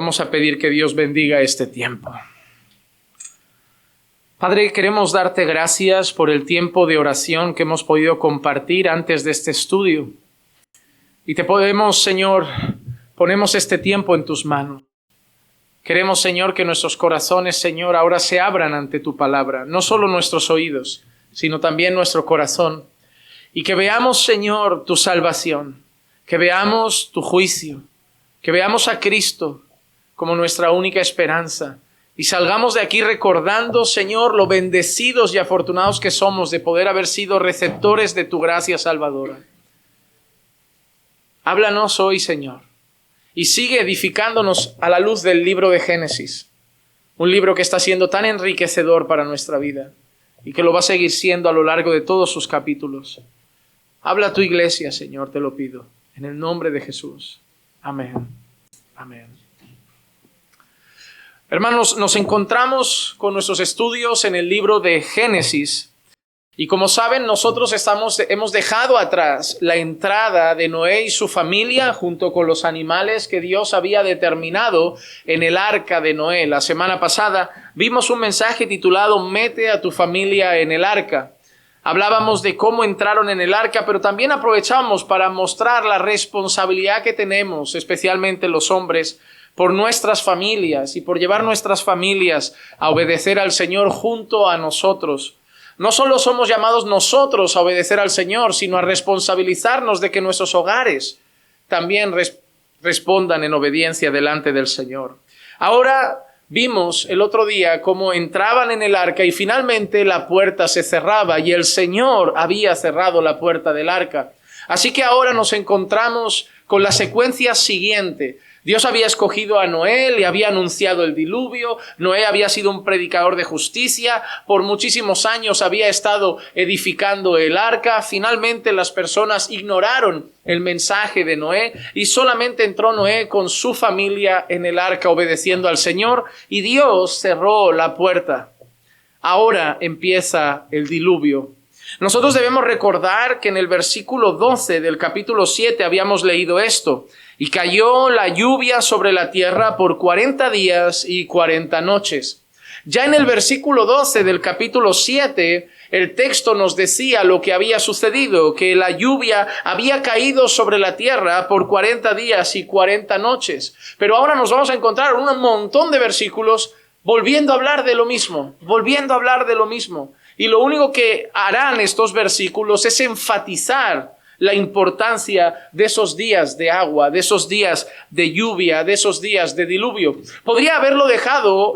Vamos a pedir que Dios bendiga este tiempo. Padre, queremos darte gracias por el tiempo de oración que hemos podido compartir antes de este estudio. Y te podemos, Señor, ponemos este tiempo en tus manos. Queremos, Señor, que nuestros corazones, Señor, ahora se abran ante tu palabra. No solo nuestros oídos, sino también nuestro corazón. Y que veamos, Señor, tu salvación. Que veamos tu juicio. Que veamos a Cristo como nuestra única esperanza. Y salgamos de aquí recordando, Señor, lo bendecidos y afortunados que somos de poder haber sido receptores de tu gracia salvadora. Háblanos hoy, Señor, y sigue edificándonos a la luz del libro de Génesis, un libro que está siendo tan enriquecedor para nuestra vida y que lo va a seguir siendo a lo largo de todos sus capítulos. Habla a tu iglesia, Señor, te lo pido, en el nombre de Jesús. Amén. Amén. Hermanos, nos encontramos con nuestros estudios en el libro de Génesis. Y como saben, nosotros hemos dejado atrás la entrada de Noé y su familia junto con los animales que Dios había determinado en el arca de Noé. La semana pasada vimos un mensaje titulado Mete a tu familia en el arca. Hablábamos de cómo entraron en el arca, pero también aprovechamos para mostrar la responsabilidad que tenemos, especialmente los hombres, por nuestras familias y por llevar nuestras familias a obedecer al Señor junto a nosotros. No solo somos llamados nosotros a obedecer al Señor, sino a responsabilizarnos de que nuestros hogares también respondan en obediencia delante del Señor. Ahora vimos el otro día cómo entraban en el arca y finalmente la puerta se cerraba y el Señor había cerrado la puerta del arca. Así que ahora nos encontramos con la secuencia siguiente. Dios había escogido a Noé, le había anunciado el diluvio. Noé había sido un predicador de justicia. Por muchísimos años había estado edificando el arca. Finalmente las personas ignoraron el mensaje de Noé y solamente entró Noé con su familia en el arca obedeciendo al Señor y Dios cerró la puerta. Ahora empieza el diluvio. Nosotros debemos recordar que en el versículo 12 del capítulo 7 habíamos leído esto. Y cayó la lluvia sobre la tierra por 40 días y 40 noches. Ya en el versículo 12 del capítulo 7, el texto nos decía lo que había sucedido, que la lluvia había caído sobre la tierra por 40 días y 40 noches. Pero ahora nos vamos a encontrar un montón de versículos volviendo a hablar de lo mismo. Y lo único que harán estos versículos es enfatizar la importancia de esos días de agua, de esos días de lluvia, de esos días de diluvio. Podría haberlo dejado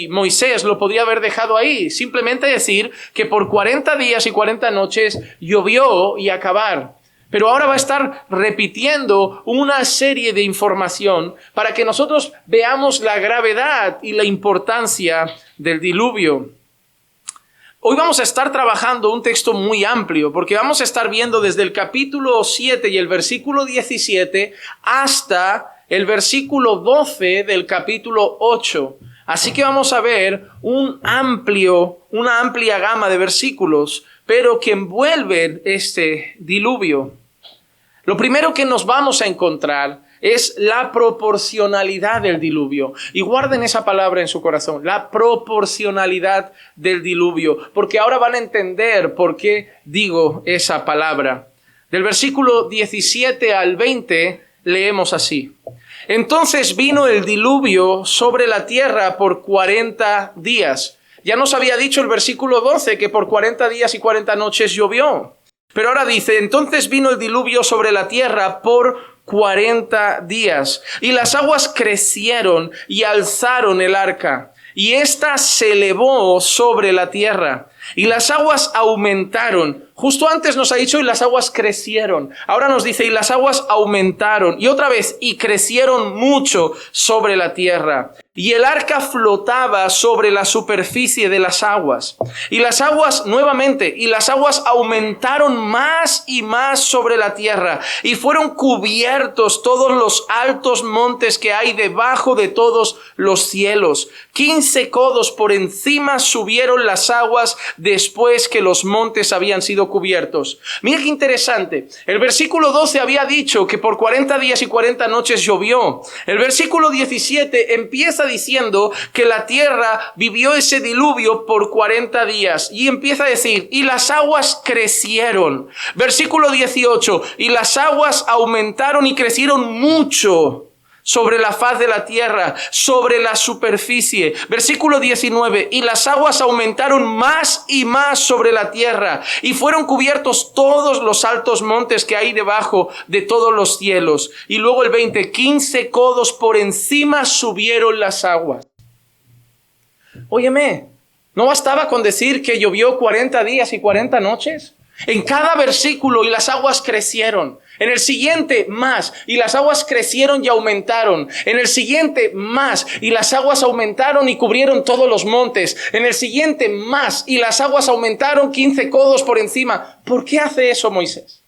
Moisés lo podría haber dejado ahí. Simplemente decir que por 40 días y 40 noches llovió y acabar. Pero ahora va a estar repitiendo una serie de información para que nosotros veamos la gravedad y la importancia del diluvio. Hoy vamos a estar trabajando un texto muy amplio porque vamos a estar viendo desde el capítulo 7 y el versículo 17 hasta el versículo 12 del capítulo 8. Así que vamos a ver una amplia gama de versículos, pero que envuelven este diluvio. Lo primero que nos vamos a encontrar es la proporcionalidad del diluvio. Y guarden esa palabra en su corazón, la proporcionalidad del diluvio, porque ahora van a entender por qué digo esa palabra. Del versículo 17 al 20 leemos así. Entonces vino el diluvio sobre la tierra por 40 días. Ya nos había dicho el versículo 12 que por 40 días y 40 noches llovió. Pero ahora dice, entonces vino el diluvio sobre la tierra por 40 días, y las aguas crecieron y alzaron el arca, y ésta se elevó sobre la tierra, y las aguas aumentaron. Justo antes nos ha dicho, y las aguas crecieron. Ahora nos dice, y las aguas aumentaron, y otra vez, y crecieron mucho sobre la tierra. y el arca flotaba sobre la superficie de las aguas. Y las aguas aumentaron más y más sobre la tierra, y fueron cubiertos todos los altos montes que hay debajo de todos los cielos. 15 codos por encima subieron las aguas después que los montes habían sido cubiertos. Mira qué interesante. El versículo 12 había dicho que por 40 días y 40 noches llovió. El versículo 17 empieza diciendo que la tierra vivió ese diluvio por 40 días y empieza a decir, y las aguas crecieron. Versículo 18, y las aguas aumentaron y crecieron mucho sobre la faz de la tierra, sobre la superficie. Versículo 19, y las aguas aumentaron más y más sobre la tierra, y fueron cubiertos todos los altos montes que hay debajo de todos los cielos. Y luego el 20, 15 codos por encima subieron las aguas. Óyeme, ¿no bastaba con decir que llovió 40 días y 40 noches? En cada versículo, y las aguas crecieron. En el siguiente, más, y las aguas crecieron y aumentaron. En el siguiente, más, y las aguas aumentaron y cubrieron todos los montes. En el siguiente, más, y las aguas aumentaron 15 codos por encima. ¿Por qué hace eso Moisés?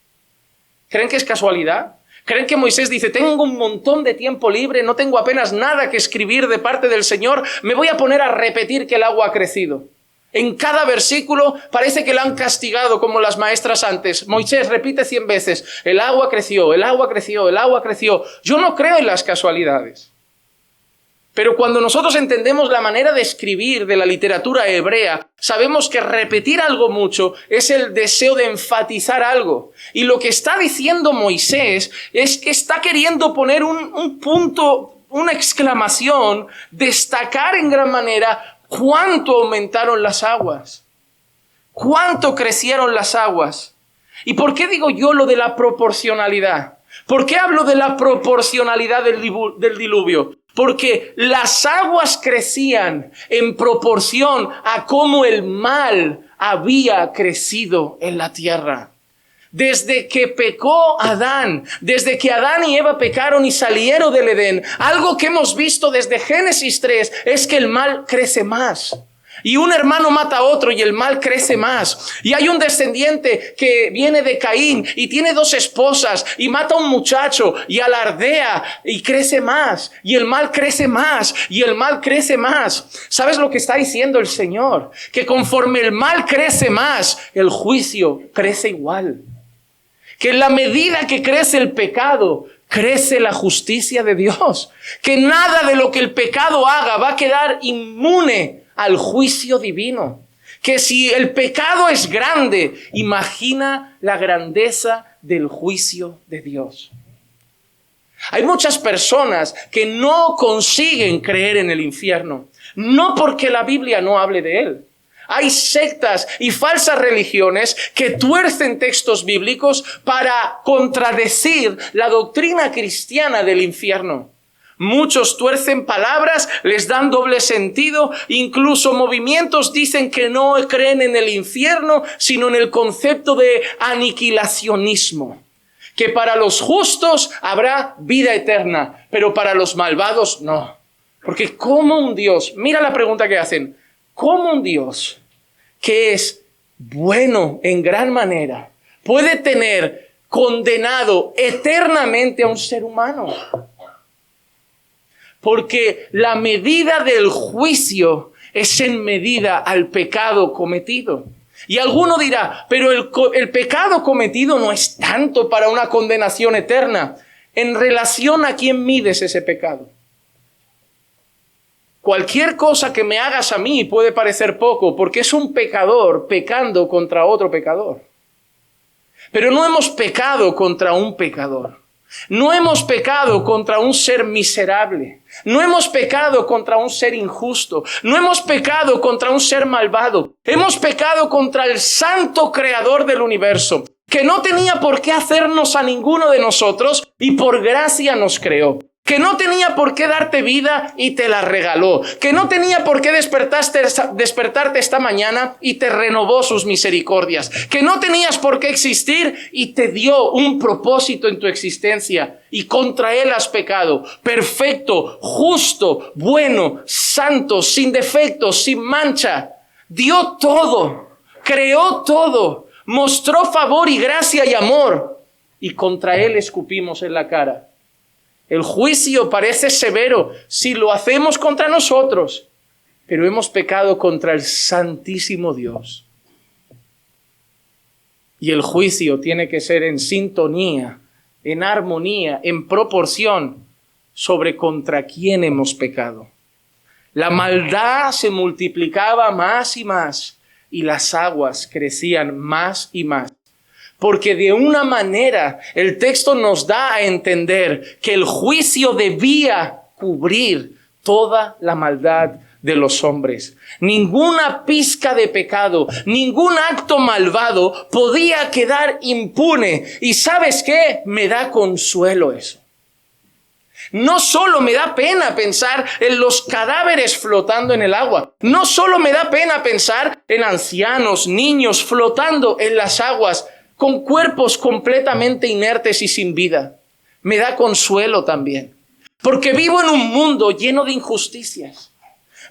¿Creen que es casualidad? ¿Creen que Moisés dice, tengo un montón de tiempo libre, no tengo apenas nada que escribir de parte del Señor, me voy a poner a repetir que el agua ha crecido? En cada versículo parece que lo han castigado como las maestras antes. Moisés repite 100 veces, el agua creció, el agua creció, el agua creció. Yo no creo en las casualidades. Pero cuando nosotros entendemos la manera de escribir de la literatura hebrea, sabemos que repetir algo mucho es el deseo de enfatizar algo. Y lo que está diciendo Moisés es que está queriendo poner un punto, una exclamación, destacar en gran manera cuánto aumentaron las aguas, cuánto crecieron las aguas. ¿Y por qué digo yo lo de la proporcionalidad? ¿Por qué hablo de la proporcionalidad del diluvio? Porque las aguas crecían en proporción a cómo el mal había crecido en la tierra. Desde que pecó Adán, desde que Adán y Eva pecaron y salieron del Edén, algo que hemos visto desde Génesis 3 es que el mal crece más. Y un hermano mata a otro y el mal crece más. Y hay un descendiente que viene de Caín y tiene 2 esposas y mata a un muchacho y alardea y crece más. Y el mal crece más y el mal crece más. ¿Sabes lo que está diciendo el Señor? Que conforme el mal crece más, el juicio crece igual. Que en la medida que crece el pecado, crece la justicia de Dios. Que nada de lo que el pecado haga va a quedar inmune al juicio divino. Que si el pecado es grande, imagina la grandeza del juicio de Dios. Hay muchas personas que no consiguen creer en el infierno, no porque la Biblia no hable de él. Hay sectas y falsas religiones que tuercen textos bíblicos para contradecir la doctrina cristiana del infierno. Muchos tuercen palabras, les dan doble sentido, incluso movimientos dicen que no creen en el infierno, sino en el concepto de aniquilacionismo. Que para los justos habrá vida eterna, pero para los malvados no. Porque ¿cómo un Dios? Mira la pregunta que hacen. ¿Cómo un Dios que es bueno en gran manera puede tener condenado eternamente a un ser humano? Porque la medida del juicio es en medida al pecado cometido. Y alguno dirá, pero el pecado cometido no es tanto para una condenación eterna. ¿En relación a quién mides ese pecado? Cualquier cosa que me hagas a mí puede parecer poco, porque es un pecador pecando contra otro pecador. Pero no hemos pecado contra un pecador. No hemos pecado contra un ser miserable. No hemos pecado contra un ser injusto. No hemos pecado contra un ser malvado. Hemos pecado contra el santo creador del universo, que no tenía por qué hacernos a ninguno de nosotros y por gracia nos creó. que no tenía por qué darte vida y te la regaló, que no tenía por qué despertarte esta mañana y te renovó sus misericordias, que no tenías por qué existir y te dio un propósito en tu existencia y contra él has pecado. Perfecto, justo, bueno, santo, sin defectos, sin mancha. Dio todo, creó todo, mostró favor y gracia y amor y contra él escupimos en la cara. El juicio parece severo si lo hacemos contra nosotros, pero hemos pecado contra el Santísimo Dios. Y el juicio tiene que ser en sintonía, en armonía, en proporción sobre contra quién hemos pecado. La maldad se multiplicaba más y más y las aguas crecían más y más. Porque de una manera el texto nos da a entender que el juicio debía cubrir toda la maldad de los hombres. Ninguna pizca de pecado, ningún acto malvado podía quedar impune. ¿Y sabes qué? Me da consuelo eso. No solo me da pena pensar en los cadáveres flotando en el agua. No solo me da pena pensar en ancianos, niños flotando en las aguas, con cuerpos completamente inertes y sin vida. Me da consuelo también, porque vivo en un mundo lleno de injusticias.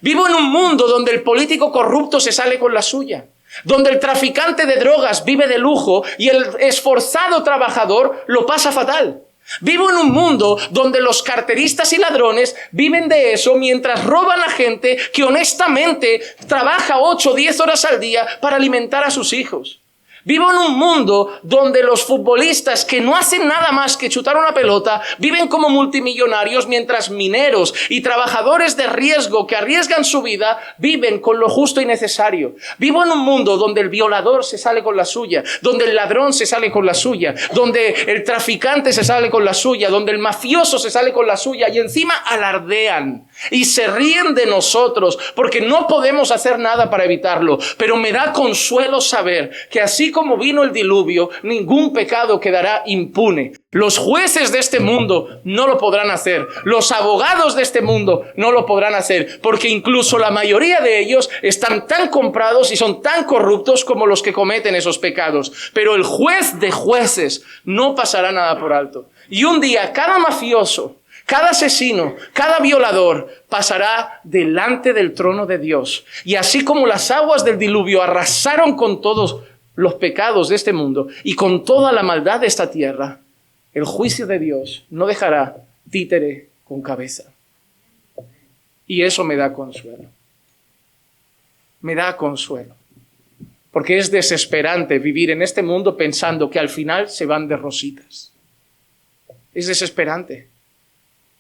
Vivo en un mundo donde el político corrupto se sale con la suya, donde el traficante de drogas vive de lujo y el esforzado trabajador lo pasa fatal. Vivo en un mundo donde los carteristas y ladrones viven de eso mientras roban a gente que honestamente trabaja 8 o 10 horas al día para alimentar a sus hijos. Vivo en un mundo donde los futbolistas que no hacen nada más que chutar una pelota viven como multimillonarios mientras mineros y trabajadores de riesgo que arriesgan su vida viven con lo justo y necesario. Vivo en un mundo donde el violador se sale con la suya, donde el ladrón se sale con la suya, donde el traficante se sale con la suya, donde el mafioso se sale con la suya y encima alardean y se ríen de nosotros porque no podemos hacer nada para evitarlo. Pero me da consuelo saber que así como vino el diluvio, ningún pecado quedará impune. Los jueces de este mundo no lo podrán hacer. Los abogados de este mundo no lo podrán hacer, porque incluso la mayoría de ellos están tan comprados y son tan corruptos como los que cometen esos pecados. Pero el juez de jueces no pasará nada por alto. Y un día cada mafioso, cada asesino, cada violador pasará delante del trono de Dios. Y así como las aguas del diluvio arrasaron con todos los pecados de este mundo y con toda la maldad de esta tierra, el juicio de Dios no dejará títere con cabeza. Y eso me da consuelo. Me da consuelo. Porque es desesperante vivir en este mundo pensando que al final se van de rositas. Es desesperante.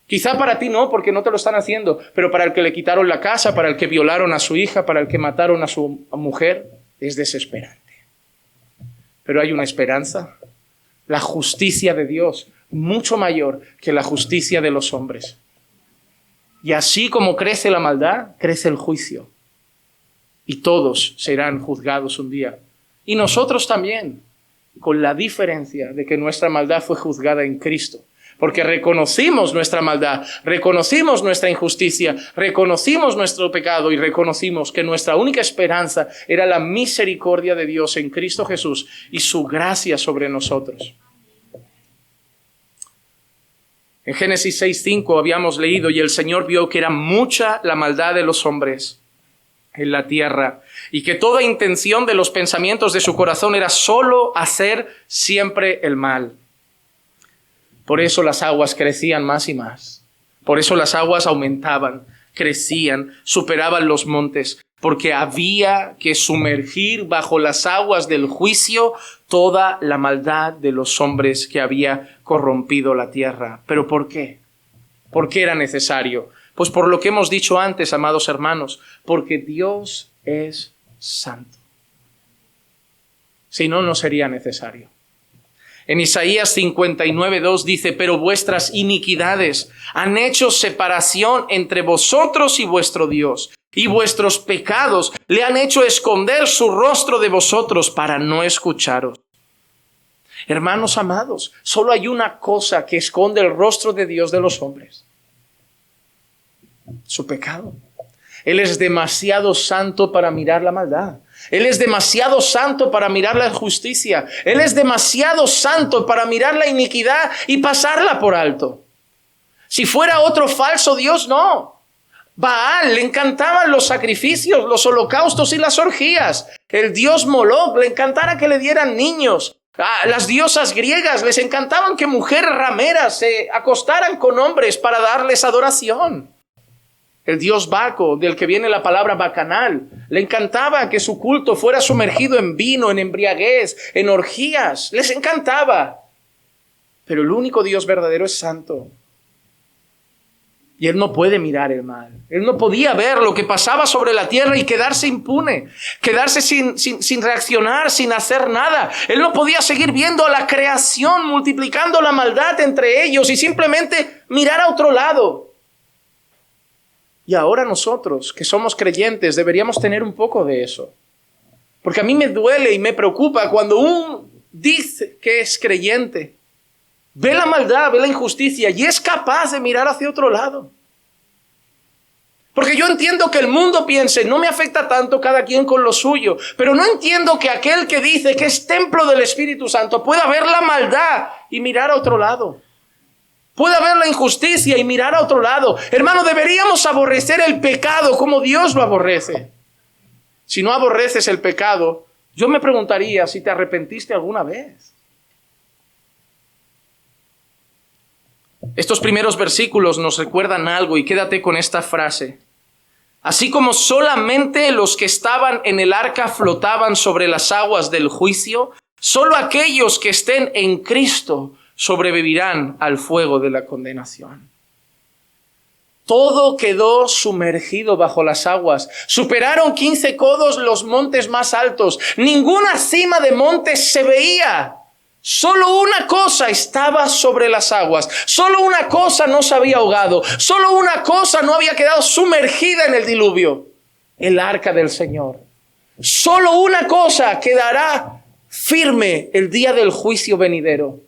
Quizá para ti no, porque no te lo están haciendo, pero para el que le quitaron la casa, para el que violaron a su hija, para el que mataron a su mujer, es desesperante. Pero hay una esperanza, la justicia de Dios, mucho mayor que la justicia de los hombres. Y así como crece la maldad, crece el juicio. Y todos serán juzgados un día. Y nosotros también, con la diferencia de que nuestra maldad fue juzgada en Cristo. Porque reconocimos nuestra maldad, reconocimos nuestra injusticia, reconocimos nuestro pecado y reconocimos que nuestra única esperanza era la misericordia de Dios en Cristo Jesús y su gracia sobre nosotros. En Génesis 6:5 habíamos leído: y el Señor vio que era mucha la maldad de los hombres en la tierra y que toda intención de los pensamientos de su corazón era solo hacer siempre el mal. Por eso las aguas crecían más y más. Por eso las aguas aumentaban, crecían, superaban los montes, porque había que sumergir bajo las aguas del juicio toda la maldad de los hombres que había corrompido la tierra. ¿Pero por qué? ¿Por qué era necesario? Pues por lo que hemos dicho antes, amados hermanos, porque Dios es santo. Si no, no sería necesario. En Isaías 59:2 dice: pero vuestras iniquidades han hecho separación entre vosotros y vuestro Dios, y vuestros pecados le han hecho esconder su rostro de vosotros para no escucharos. Hermanos amados, solo hay una cosa que esconde el rostro de Dios de los hombres: su pecado. Él es demasiado santo para mirar la maldad. Él es demasiado santo para mirar la injusticia. Él es demasiado santo para mirar la iniquidad y pasarla por alto. Si fuera otro falso Dios, no. Baal, le encantaban los sacrificios, los holocaustos y las orgías. El dios Moloch, le encantara que le dieran niños. Las diosas griegas, les encantaban que mujeres rameras se acostaran con hombres para darles adoración. El dios Baco, del que viene la palabra bacanal, le encantaba que su culto fuera sumergido en vino, en embriaguez, en orgías. Les encantaba. Pero el único Dios verdadero es santo. Y Él no puede mirar el mal. Él no podía ver lo que pasaba sobre la tierra y quedarse impune, quedarse sin reaccionar, sin hacer nada. Él no podía seguir viendo a la creación multiplicando la maldad entre ellos y simplemente mirar a otro lado. Y ahora nosotros, que somos creyentes, deberíamos tener un poco de eso. Porque a mí me duele y me preocupa cuando uno dice que es creyente, ve la maldad, ve la injusticia y es capaz de mirar hacia otro lado. Porque yo entiendo que el mundo piense, no me afecta tanto, cada quien con lo suyo, pero no entiendo que aquel que dice que es templo del Espíritu Santo pueda ver la maldad y mirar a otro lado. Pueda ver la injusticia y mirar a otro lado. Hermano, deberíamos aborrecer el pecado como Dios lo aborrece. Si no aborreces el pecado, yo me preguntaría si te arrepentiste alguna vez. Estos primeros versículos nos recuerdan algo y quédate con esta frase. Así como solamente los que estaban en el arca flotaban sobre las aguas del juicio, solo aquellos que estén en Cristo sobrevivirán al fuego de la condenación. Todo quedó sumergido bajo las aguas. Superaron 15 codos los montes más altos. Ninguna cima de montes se veía. Solo una cosa estaba sobre las aguas. Solo una cosa no se había ahogado. Solo una cosa no había quedado sumergida en el diluvio: el arca del Señor. Solo una cosa quedará firme el día del juicio venidero: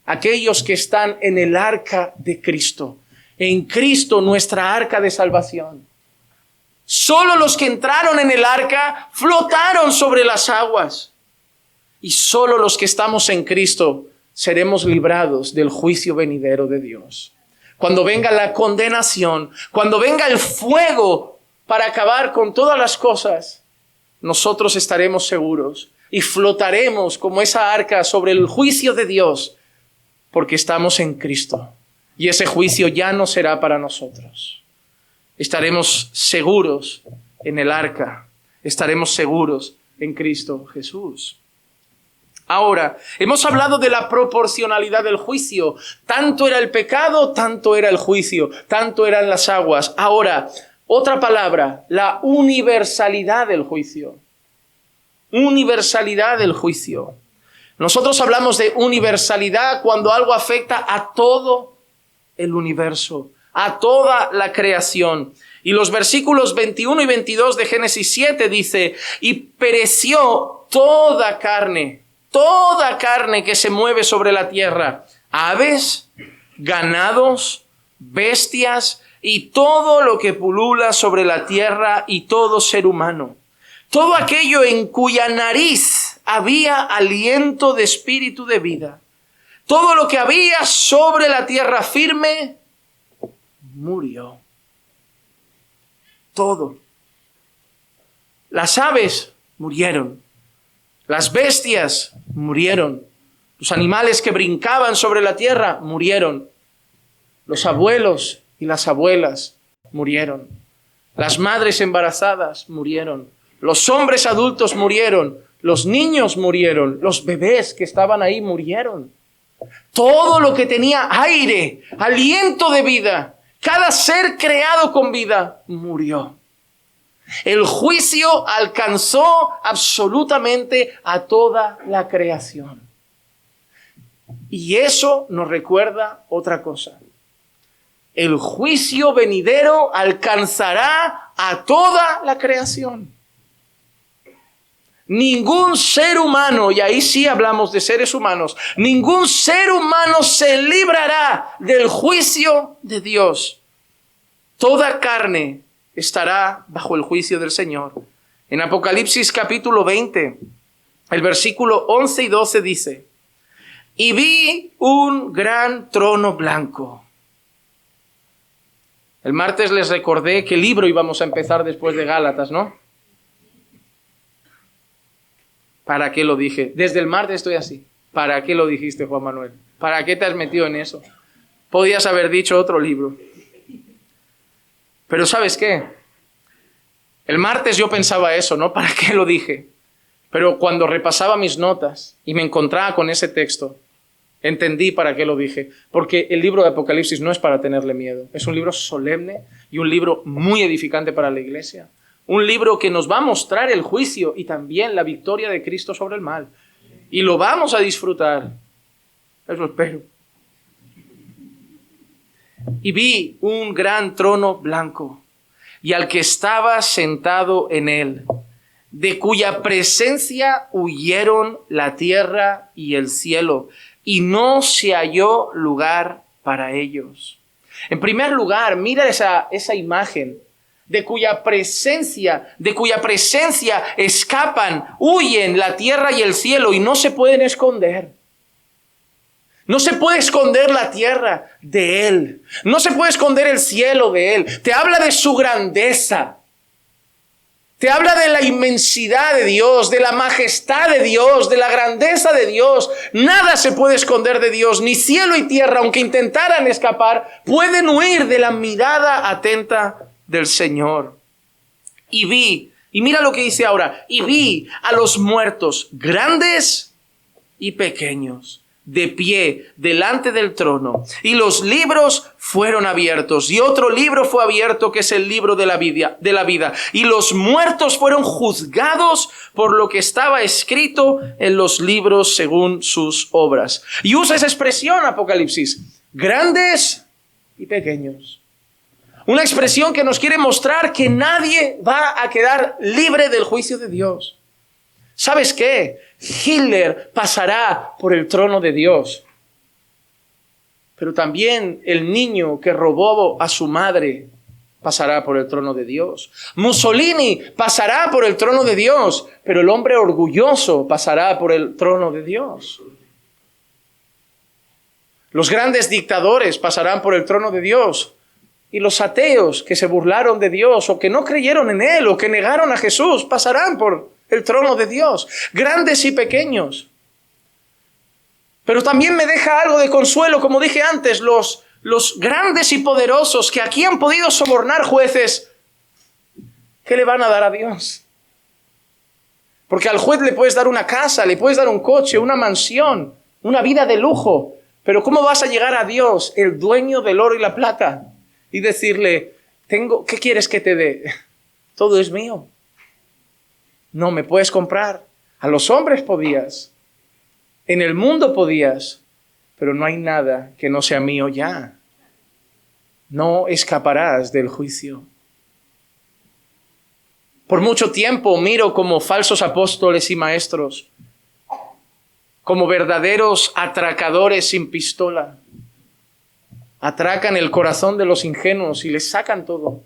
aquellos que están en el arca de Cristo. En Cristo, nuestra arca de salvación. Solo los que entraron en el arca flotaron sobre las aguas. Y solo los que estamos en Cristo seremos librados del juicio venidero de Dios. Cuando venga la condenación, cuando venga el fuego para acabar con todas las cosas, nosotros estaremos seguros y flotaremos como esa arca sobre el juicio de Dios, porque estamos en Cristo. Y ese juicio ya no será para nosotros. Estaremos seguros en el arca. Estaremos seguros en Cristo Jesús. Ahora, hemos hablado de la proporcionalidad del juicio. Tanto era el pecado, tanto era el juicio, tanto eran las aguas. Ahora, otra palabra, la universalidad del juicio. Universalidad del juicio. Nosotros hablamos de universalidad cuando algo afecta a todo el universo, a toda la creación. Y los versículos 21 y 22 de Génesis 7 dice: y pereció toda carne que se mueve sobre la tierra, aves, ganados, bestias y todo lo que pulula sobre la tierra y todo ser humano. Todo aquello en cuya nariz había aliento de espíritu de vida. Todo lo que había sobre la tierra firme murió. Todo. Las aves murieron. Las bestias murieron. Los animales que brincaban sobre la tierra murieron. Los abuelos y las abuelas murieron. Las madres embarazadas murieron. Los hombres adultos murieron. Los niños murieron. Los bebés que estaban ahí murieron. Todo lo que tenía aire, aliento de vida, cada ser creado con vida, murió. El juicio alcanzó absolutamente a toda la creación. Y eso nos recuerda otra cosa. El juicio venidero alcanzará a toda la creación. Ningún ser humano, y ahí sí hablamos de seres humanos, ningún ser humano se librará del juicio de Dios. Toda carne estará bajo el juicio del Señor. En Apocalipsis capítulo 20, el versículo 11 y 12 dice: y vi un gran trono blanco. El martes les recordé qué libro íbamos a empezar después de Gálatas, ¿no? ¿Para qué lo dije? Desde el martes estoy así. ¿Para qué lo dijiste, Juan Manuel? ¿Para qué te has metido en eso? Podías haber dicho otro libro. Pero ¿sabes qué? El martes yo pensaba eso, ¿no? ¿Para qué lo dije? Pero cuando repasaba mis notas y me encontraba con ese texto, entendí para qué lo dije. Porque el libro de Apocalipsis no es para tenerle miedo. Es un libro solemne y un libro muy edificante para la iglesia. Un libro que nos va a mostrar el juicio y también la victoria de Cristo sobre el mal. Y lo vamos a disfrutar. Eso espero. Y vi un gran trono blanco y al que estaba sentado en él, de cuya presencia huyeron la tierra y el cielo, y no se halló lugar para ellos. En primer lugar, mira esa imagen. De cuya presencia escapan, huyen la tierra y el cielo y no se pueden esconder. No se puede esconder la tierra de Él. No se puede esconder el cielo de Él. Te habla de su grandeza. Te habla de la inmensidad de Dios, de la majestad de Dios, de la grandeza de Dios. Nada se puede esconder de Dios, ni cielo y tierra, aunque intentaran escapar, pueden huir de la mirada atenta del Señor. Y vi, y mira lo que dice ahora, y vi a los muertos, grandes y pequeños, de pie delante del trono, y los libros fueron abiertos, y otro libro fue abierto, que es el libro de la vida, y los muertos fueron juzgados por lo que estaba escrito en los libros según sus obras. Y usa esa expresión Apocalipsis, grandes y pequeños. Una expresión que nos quiere mostrar que nadie va a quedar libre del juicio de Dios. ¿Sabes qué? Hitler pasará por el trono de Dios. Pero también el niño que robó a su madre pasará por el trono de Dios. Mussolini pasará por el trono de Dios, pero el hombre orgulloso pasará por el trono de Dios. Los grandes dictadores pasarán por el trono de Dios. Y los ateos que se burlaron de Dios o que no creyeron en Él o que negaron a Jesús pasarán por el trono de Dios, grandes y pequeños. Pero también me deja algo de consuelo, como dije antes, los grandes y poderosos que aquí han podido sobornar jueces, ¿qué le van a dar a Dios? Porque al juez le puedes dar una casa, le puedes dar un coche, una mansión, una vida de lujo, pero ¿cómo vas a llegar a Dios, el dueño del oro y la plata, y decirle, ¿qué quieres que te dé? Todo es mío. No me puedes comprar. A los hombres podías. En el mundo podías. Pero no hay nada que no sea mío ya. No escaparás del juicio. Por mucho tiempo miro como falsos apóstoles y maestros, como verdaderos atracadores sin pistola, atracan el corazón de los ingenuos y les sacan todo.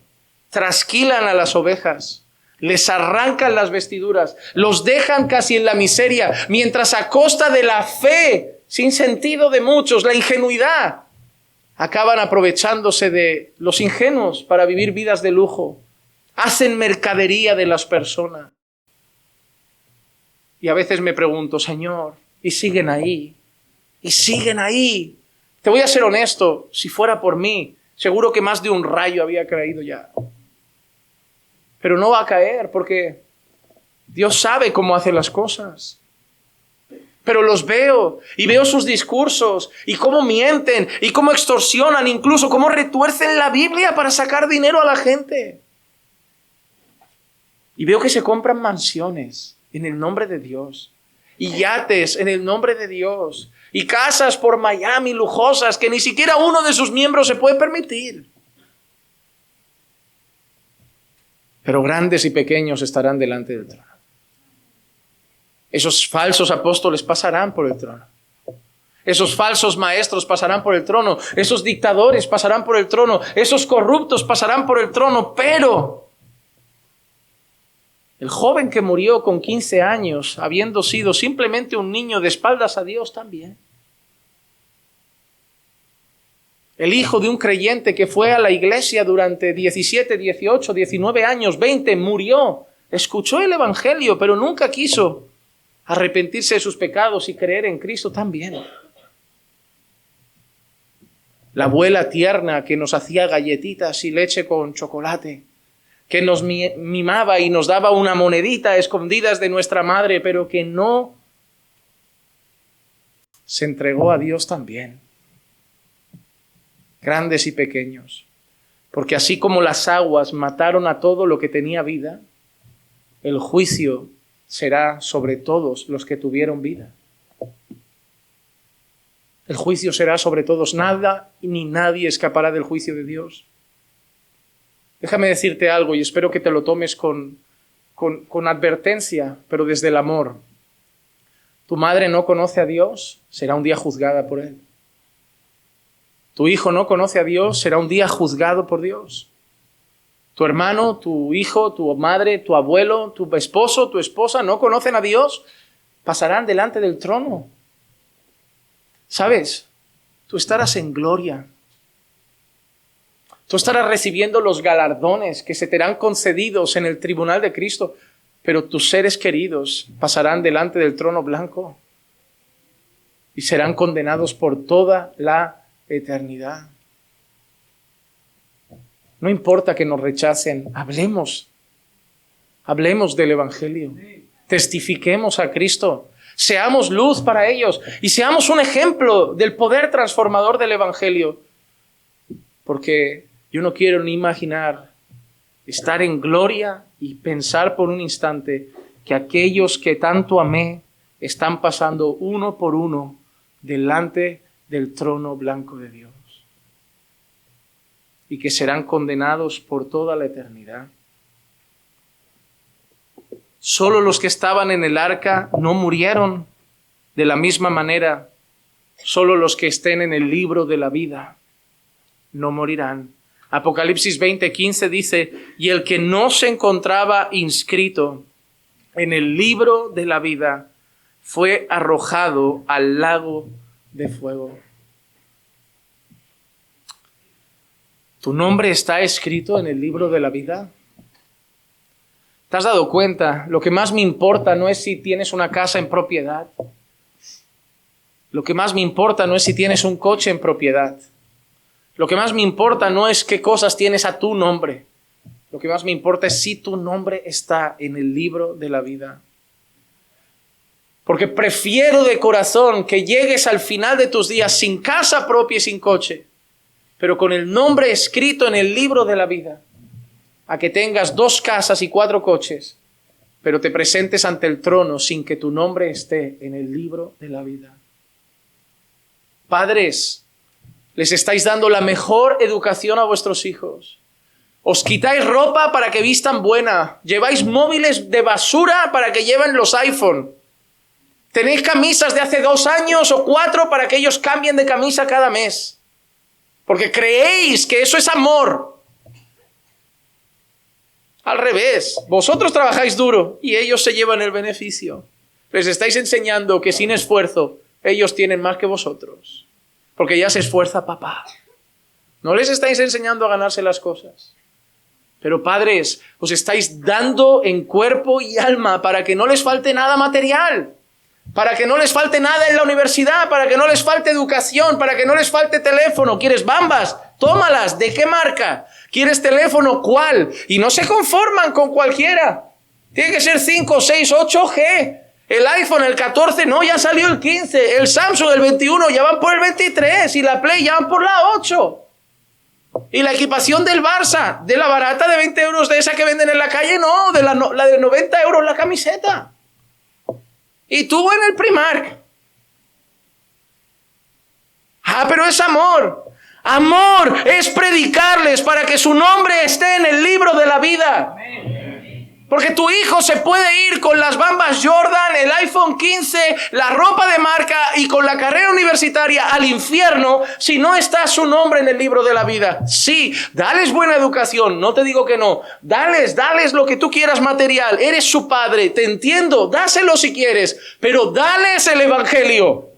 Trasquilan a las ovejas, les arrancan las vestiduras, los dejan casi en la miseria, mientras a costa de la fe, sin sentido de muchos, la ingenuidad, acaban aprovechándose de los ingenuos para vivir vidas de lujo. Hacen mercadería de las personas. Y a veces me pregunto, Señor, y siguen ahí, y siguen ahí. Te voy a ser honesto, si fuera por mí, seguro que más de un rayo había caído ya. Pero no va a caer porque Dios sabe cómo hace las cosas. Pero los veo y veo sus discursos y cómo mienten y cómo extorsionan, incluso cómo retuercen la Biblia para sacar dinero a la gente. Y veo que se compran mansiones en el nombre de Dios y yates en el nombre de Dios y casas por Miami lujosas que ni siquiera uno de sus miembros se puede permitir. Pero grandes y pequeños estarán delante del trono. Esos falsos apóstoles pasarán por el trono. Esos falsos maestros pasarán por el trono. Esos dictadores pasarán por el trono. Esos corruptos pasarán por el trono. Pero el joven que murió con 15 años, habiendo sido simplemente un niño de espaldas a Dios también. El hijo de un creyente que fue a la iglesia durante 17, 18, 19 años, 20, murió. Escuchó el evangelio, pero nunca quiso arrepentirse de sus pecados y creer en Cristo también. La abuela tierna que nos hacía galletitas y leche con chocolate, que nos mimaba y nos daba una monedita a escondidas de nuestra madre, pero que no se entregó a Dios también. Grandes y pequeños. Porque así como las aguas mataron a todo lo que tenía vida, el juicio será sobre todos los que tuvieron vida. El juicio será sobre todos. Nada ni nadie escapará del juicio de Dios. Déjame decirte algo y espero que te lo tomes con advertencia, pero desde el amor. Tu madre no conoce a Dios, será un día juzgada por Él. Tu hijo no conoce a Dios, será un día juzgado por Dios. Tu hermano, tu hijo, tu madre, tu abuelo, tu esposo, tu esposa no conocen a Dios, pasarán delante del trono. ¿Sabes? Tú estarás en gloria. Tú estarás recibiendo los galardones que se te serán concedidos en el tribunal de Cristo, pero tus seres queridos pasarán delante del trono blanco y serán condenados por toda la eternidad. No importa que nos rechacen, hablemos del evangelio, testifiquemos a Cristo, seamos luz para ellos y seamos un ejemplo del poder transformador del evangelio, porque yo no quiero ni imaginar estar en gloria y pensar por un instante que aquellos que tanto amé están pasando uno por uno delante del trono blanco de Dios y que serán condenados por toda la eternidad. Solo los que estaban en el arca no murieron de la misma manera. Solo los que estén en el libro de la vida no morirán. Apocalipsis 20:15 dice, y el que no se encontraba inscrito en el libro de la vida fue arrojado al lago de fuego. ¿Tu nombre está escrito en el libro de la vida? ¿Te has dado cuenta? Lo que más me importa no es si tienes una casa en propiedad. Lo que más me importa no es si tienes un coche en propiedad. Lo que más me importa no es qué cosas tienes a tu nombre. Lo que más me importa es si tu nombre está en el libro de la vida. Porque prefiero de corazón que llegues al final de tus días sin casa propia y sin coche, pero con el nombre escrito en el libro de la vida, a que tengas 2 casas y 4 coches, pero te presentes ante el trono sin que tu nombre esté en el libro de la vida. Padres, les estáis dando la mejor educación a vuestros hijos. Os quitáis ropa para que vistan buena. Lleváis móviles de basura para que lleven los iPhone. Tenéis camisas de hace 2 años o 4 para que ellos cambien de camisa cada mes. Porque creéis que eso es amor. Al revés, vosotros trabajáis duro y ellos se llevan el beneficio. Les estáis enseñando que sin esfuerzo ellos tienen más que vosotros. Porque ya se esfuerza papá. No les estáis enseñando a ganarse las cosas. Pero padres, os estáis dando en cuerpo y alma para que no les falte nada material. Para que no les falte nada en la universidad, para que no les falte educación, para que no les falte teléfono. ¿Quieres bambas? Tómalas. ¿De qué marca? ¿Quieres teléfono? ¿Cuál? Y no se conforman con cualquiera. Tiene que ser 5, 6, 8G. El iPhone, el 14, no, ya salió el 15. El Samsung, el 21, ya van por el 23. Y la Play ya van por la 8. Y la equipación del Barça, de la barata de 20 euros, de esa que venden en la calle, no, de la de 90 euros la camiseta. Y tú en el Primark. Pero es amor. Amor es predicarles para que su nombre esté en el libro de la vida. Porque tu hijo se puede ir con las Bambas Jordan, el iPhone 15, la ropa de marca y con la carrera universitaria al infierno si no está su nombre en el libro de la vida. Sí, dales buena educación, no te digo que no. Dales lo que tú quieras material. Eres su padre, te entiendo, dáselo si quieres, pero dales el evangelio.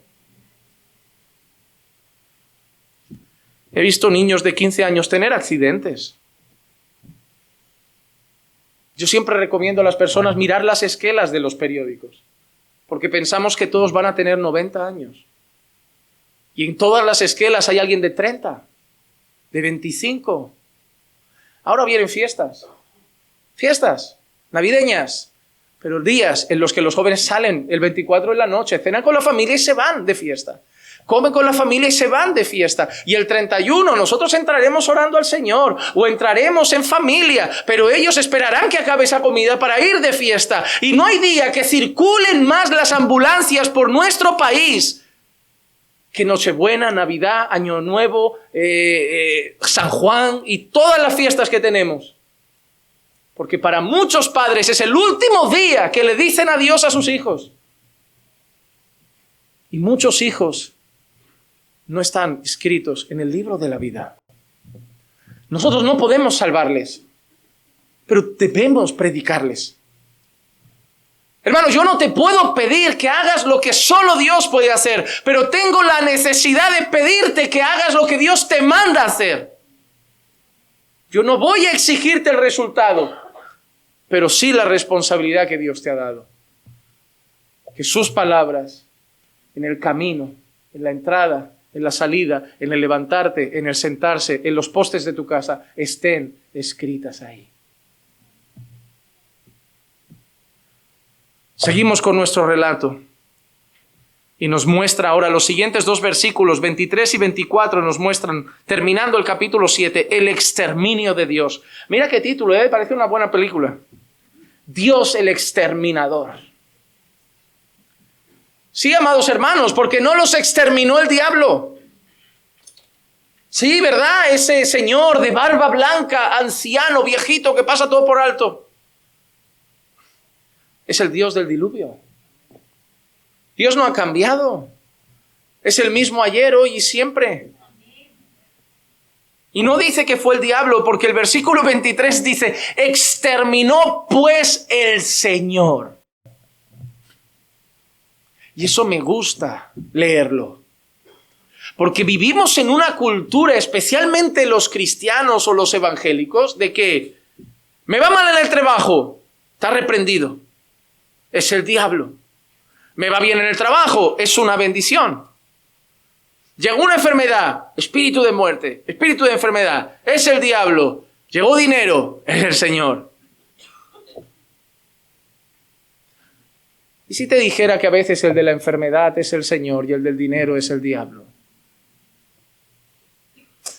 He visto niños de 15 años tener accidentes. Yo siempre recomiendo a las personas mirar las esquelas de los periódicos, porque pensamos que todos van a tener 90 años. Y en todas las esquelas hay alguien de 30, de 25. Ahora vienen fiestas navideñas, pero días en los que los jóvenes salen el 24 en la noche, cenan con la familia y se van de fiesta. Comen con la familia y se van de fiesta. Y el 31 nosotros entraremos orando al Señor o entraremos en familia, pero ellos esperarán que acabe esa comida para ir de fiesta. Y no hay día que circulen más las ambulancias por nuestro país que Nochebuena, Navidad, Año Nuevo, San Juan y todas las fiestas que tenemos. Porque para muchos padres es el último día que le dicen adiós a sus hijos. Y muchos hijos no están escritos en el libro de la vida. Nosotros no podemos salvarles, pero debemos predicarles. Hermano, yo no te puedo pedir que hagas lo que solo Dios puede hacer, pero tengo la necesidad de pedirte que hagas lo que Dios te manda hacer. Yo no voy a exigirte el resultado, pero sí la responsabilidad que Dios te ha dado. Que sus palabras en el camino, en la entrada, en la salida, en el levantarte, en el sentarse, en los postes de tu casa, estén escritas ahí. Seguimos con nuestro relato y nos muestra ahora los siguientes dos versículos, 23 y 24, nos muestran, terminando el capítulo 7, el exterminio de Dios. Mira qué título, parece una buena película. Dios el exterminador. Sí, amados hermanos, porque no los exterminó el diablo. Sí, ¿verdad? Ese señor de barba blanca, anciano, viejito, que pasa todo por alto. Es el Dios del diluvio. Dios no ha cambiado. Es el mismo ayer, hoy y siempre. Y no dice que fue el diablo, porque el versículo 23 dice, exterminó pues el Señor. Y eso me gusta leerlo. Porque vivimos en una cultura, especialmente los cristianos o los evangélicos, de que me va mal en el trabajo, está reprendido. Es el diablo. Me va bien en el trabajo, es una bendición. Llegó una enfermedad, espíritu de muerte, espíritu de enfermedad, es el diablo. Llegó dinero, es el Señor. ¿Y si te dijera que a veces el de la enfermedad es el Señor y el del dinero es el diablo?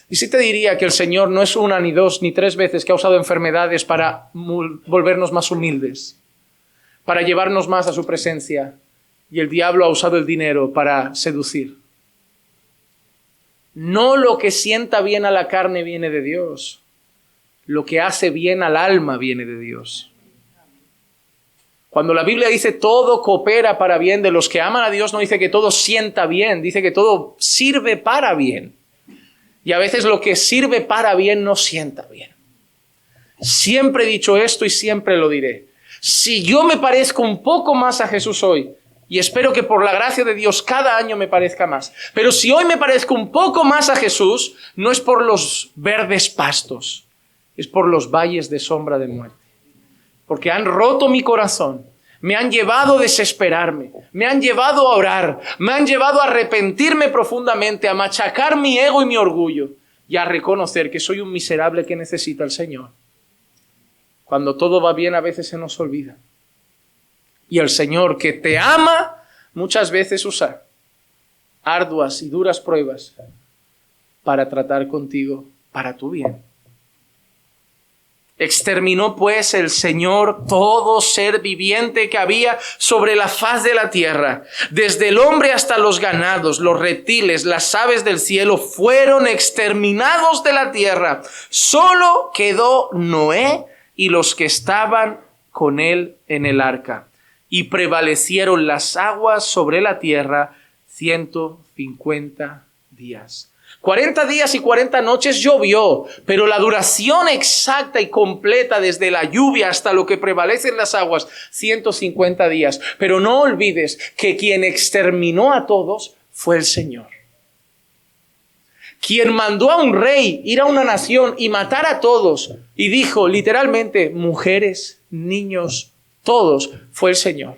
¿Y si te diría que el Señor no es una, ni dos, ni tres veces que ha usado enfermedades para volvernos más humildes, para llevarnos más a su presencia, y el diablo ha usado el dinero para seducir? No lo que sienta bien a la carne viene de Dios, lo que hace bien al alma viene de Dios. Cuando la Biblia dice todo coopera para bien de los que aman a Dios, no dice que todo sienta bien, dice que todo sirve para bien. Y a veces lo que sirve para bien no sienta bien. Siempre he dicho esto y siempre lo diré. Si yo me parezco un poco más a Jesús hoy, y espero que por la gracia de Dios cada año me parezca más, pero si hoy me parezco un poco más a Jesús, no es por los verdes pastos, es por los valles de sombra de muerte. Porque han roto mi corazón, me han llevado a desesperarme, me han llevado a orar, me han llevado a arrepentirme profundamente, a machacar mi ego y mi orgullo y a reconocer que soy un miserable que necesita al Señor. Cuando todo va bien, a veces se nos olvida. Y el Señor, que te ama, muchas veces usa arduas y duras pruebas para tratar contigo para tu bien. Exterminó pues el Señor todo ser viviente que había sobre la faz de la tierra. Desde el hombre hasta los ganados, los reptiles, las aves del cielo fueron exterminados de la tierra. Solo quedó Noé y los que estaban con él en el arca. Y prevalecieron las aguas sobre la tierra 150 días. 40 días y 40 noches llovió, pero la duración exacta y completa desde la lluvia hasta lo que prevalecen las aguas, 150 días. Pero no olvides que quien exterminó a todos fue el Señor. Quien mandó a un rey ir a una nación y matar a todos, y dijo literalmente mujeres, niños, todos, fue el Señor.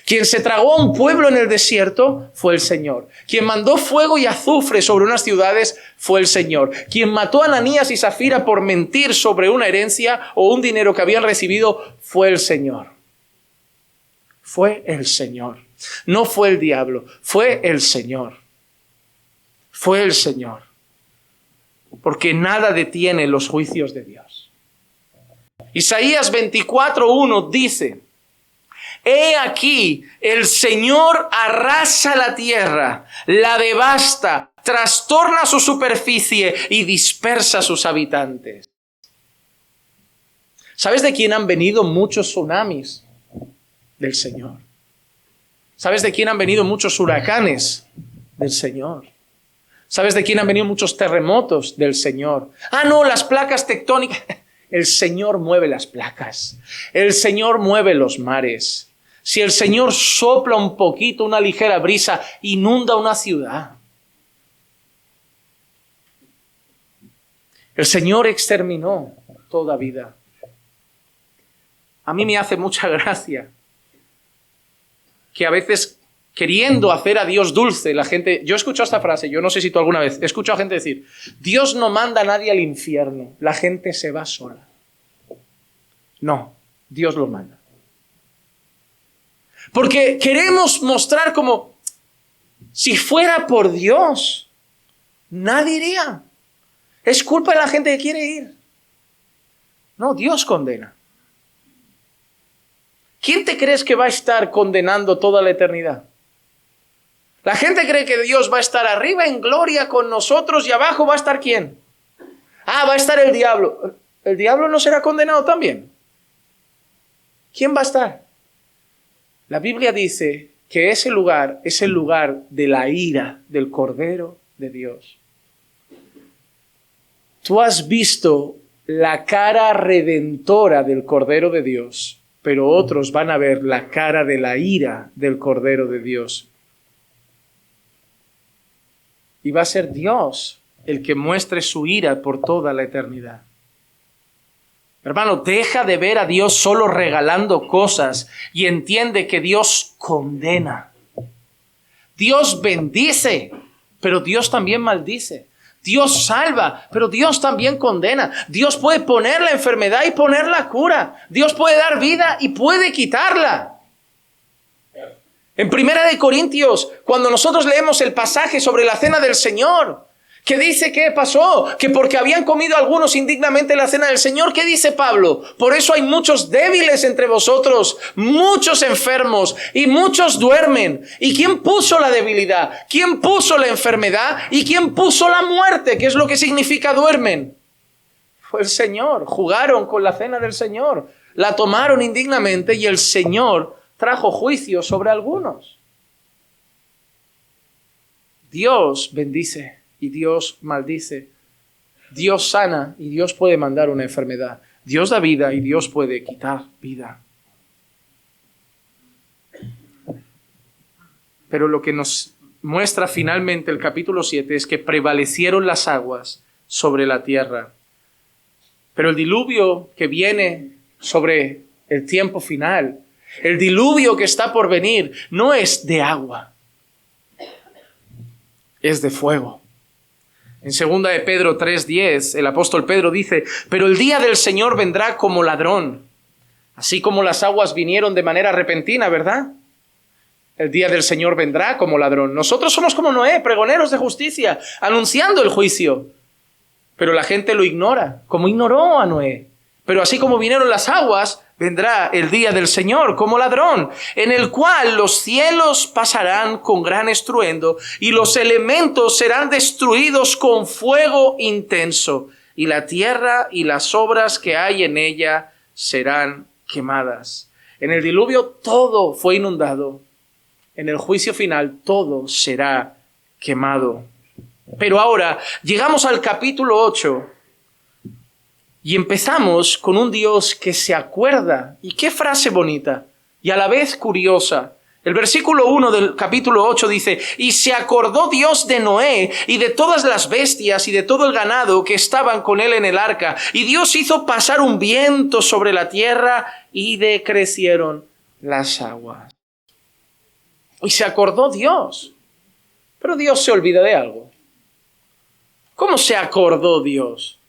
Quien se tragó a un pueblo en el desierto fue el Señor. Quien mandó fuego y azufre sobre unas ciudades fue el Señor. Quien mató a Ananías y Zafira por mentir sobre una herencia o un dinero que habían recibido fue el Señor. Fue el Señor. No fue el diablo, fue el Señor. Fue el Señor. Porque nada detiene los juicios de Dios. Isaías 24:1 dice: He aquí, el Señor arrasa la tierra, la devasta, trastorna su superficie y dispersa a sus habitantes. ¿Sabes de quién han venido muchos tsunamis? Del Señor. ¿Sabes de quién han venido muchos huracanes? Del Señor. ¿Sabes de quién han venido muchos terremotos? Del Señor. Ah, no, las placas tectónicas. El Señor mueve las placas. El Señor mueve los mares. Si el Señor sopla un poquito, una ligera brisa, inunda una ciudad. El Señor exterminó toda vida. A mí me hace mucha gracia que a veces, queriendo hacer a Dios dulce, la gente... Yo he escuchado esta frase, yo no sé si tú alguna vez, he escuchado a gente decir: Dios no manda a nadie al infierno, la gente se va sola. No, Dios lo manda. Porque queremos mostrar como si fuera por Dios, nadie iría. Es culpa de la gente que quiere ir. No, Dios condena. ¿Quién te crees que va a estar condenando toda la eternidad? La gente cree que Dios va a estar arriba en gloria con nosotros y abajo va a estar ¿quién? Ah, va a estar el diablo. ¿El diablo no será condenado también? ¿Quién va a estar? La Biblia dice que ese lugar es el lugar de la ira del Cordero de Dios. Tú has visto la cara redentora del Cordero de Dios, pero otros van a ver la cara de la ira del Cordero de Dios. Y va a ser Dios el que muestre su ira por toda la eternidad. Hermano, deja de ver a Dios solo regalando cosas y entiende que Dios condena. Dios bendice, pero Dios también maldice. Dios salva, pero Dios también condena. Dios puede poner la enfermedad y poner la cura. Dios puede dar vida y puede quitarla. En 1 Corintios, cuando nosotros leemos el pasaje sobre la cena del Señor, ¿qué dice que pasó? Que porque habían comido algunos indignamente la cena del Señor, ¿qué dice Pablo? Por eso hay muchos débiles entre vosotros, muchos enfermos y muchos duermen. ¿Y quién puso la debilidad? ¿Quién puso la enfermedad? ¿Y quién puso la muerte? ¿Qué es lo que significa duermen? Fue el Señor. Jugaron con la cena del Señor. La tomaron indignamente y el Señor trajo juicio sobre algunos. Dios bendice y Dios maldice. Dios sana y Dios puede mandar una enfermedad. Dios da vida y Dios puede quitar vida. Pero lo que nos muestra finalmente el capítulo 7 es que prevalecieron las aguas sobre la tierra. Pero el diluvio que viene sobre el tiempo final, el diluvio que está por venir, no es de agua, es de fuego. En 2 de Pedro 3:10, el apóstol Pedro dice: pero el día del Señor vendrá como ladrón, así como las aguas vinieron de manera repentina, ¿verdad? El día del Señor vendrá como ladrón. Nosotros somos como Noé, pregoneros de justicia, anunciando el juicio. Pero la gente lo ignora, como ignoró a Noé. Pero así como vinieron las aguas, vendrá el día del Señor como ladrón, en el cual los cielos pasarán con gran estruendo y los elementos serán destruidos con fuego intenso, y la tierra y las obras que hay en ella serán quemadas. En el diluvio todo fue inundado. En el juicio final todo será quemado. Pero ahora llegamos al capítulo 8 y empezamos con un Dios que se acuerda. Y qué frase bonita y a la vez curiosa. El versículo 1 del capítulo 8 dice: y se acordó Dios de Noé y de todas las bestias y de todo el ganado que estaban con él en el arca. Y Dios hizo pasar un viento sobre la tierra y decrecieron las aguas. Y se acordó Dios. Pero Dios se olvida de algo. ¿Cómo se acordó Dios?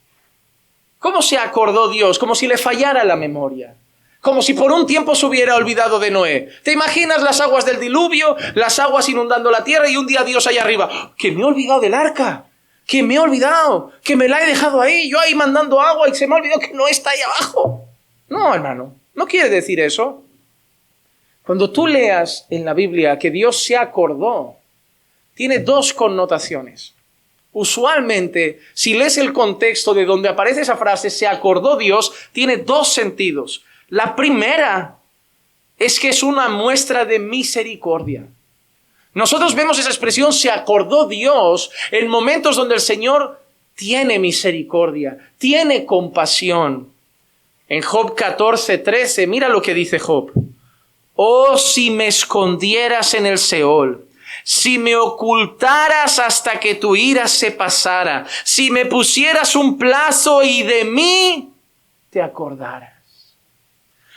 ¿Cómo se acordó Dios? Como si le fallara la memoria. Como si por un tiempo se hubiera olvidado de Noé. ¿Te imaginas las aguas del diluvio, las aguas inundando la tierra y un día Dios allá arriba? Que me he olvidado del arca, que me he olvidado, que me la he dejado ahí, yo ahí mandando agua y se me ha olvidado que Noé está ahí abajo. No, hermano, no quiere decir eso. Cuando tú leas en la Biblia que Dios se acordó, tiene dos connotaciones. Usualmente, si lees el contexto de donde aparece esa frase, se acordó Dios, tiene dos sentidos. La primera es que es una muestra de misericordia. Nosotros vemos esa expresión, se acordó Dios, en momentos donde el Señor tiene misericordia, tiene compasión. En Job 14:13, mira lo que dice Job. Oh, si me escondieras en el Seol, si me ocultaras hasta que tu ira se pasara, si me pusieras un plazo y de mí te acordaras.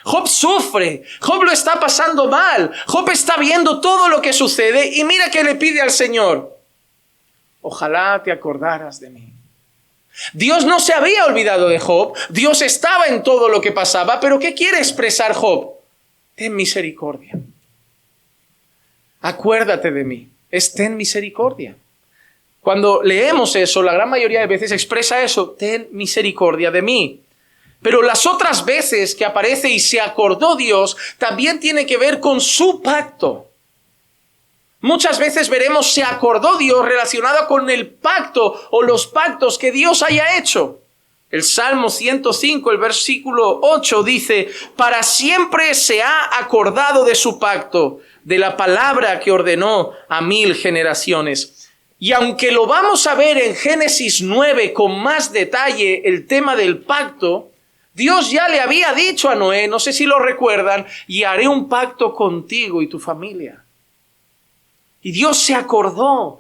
Job sufre, Job lo está pasando mal, Job está viendo todo lo que sucede y mira que le pide al Señor: ojalá te acordaras de mí. Dios no se había olvidado de Job, Dios estaba en todo lo que pasaba, pero ¿qué quiere expresar Job? Ten misericordia. Acuérdate de mí, ten misericordia. Cuando leemos eso, la gran mayoría de veces expresa eso: ten misericordia de mí. Pero las otras veces que aparece y se acordó Dios, también tiene que ver con su pacto. Muchas veces veremos se acordó Dios relacionado con el pacto o los pactos que Dios haya hecho. El Salmo 105, el versículo 8 dice: para siempre se ha acordado de su pacto, de la palabra que ordenó a 1000 generaciones. Y aunque lo vamos a ver en Génesis 9 con más detalle, el tema del pacto, Dios ya le había dicho a Noé, no sé si lo recuerdan: y haré un pacto contigo y tu familia. Y Dios se acordó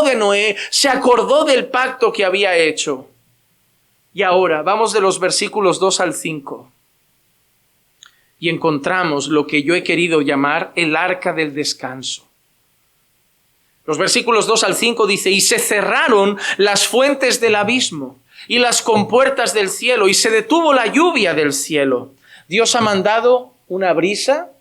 de Noé, se acordó del pacto que había hecho. Y ahora vamos de los versículos 2 al 5 y encontramos lo que yo he querido llamar el arca del descanso. Los versículos 2 al 5 dice: y se cerraron las fuentes del abismo y las compuertas del cielo, y se detuvo la lluvia del cielo. Dios ha mandado una brisa,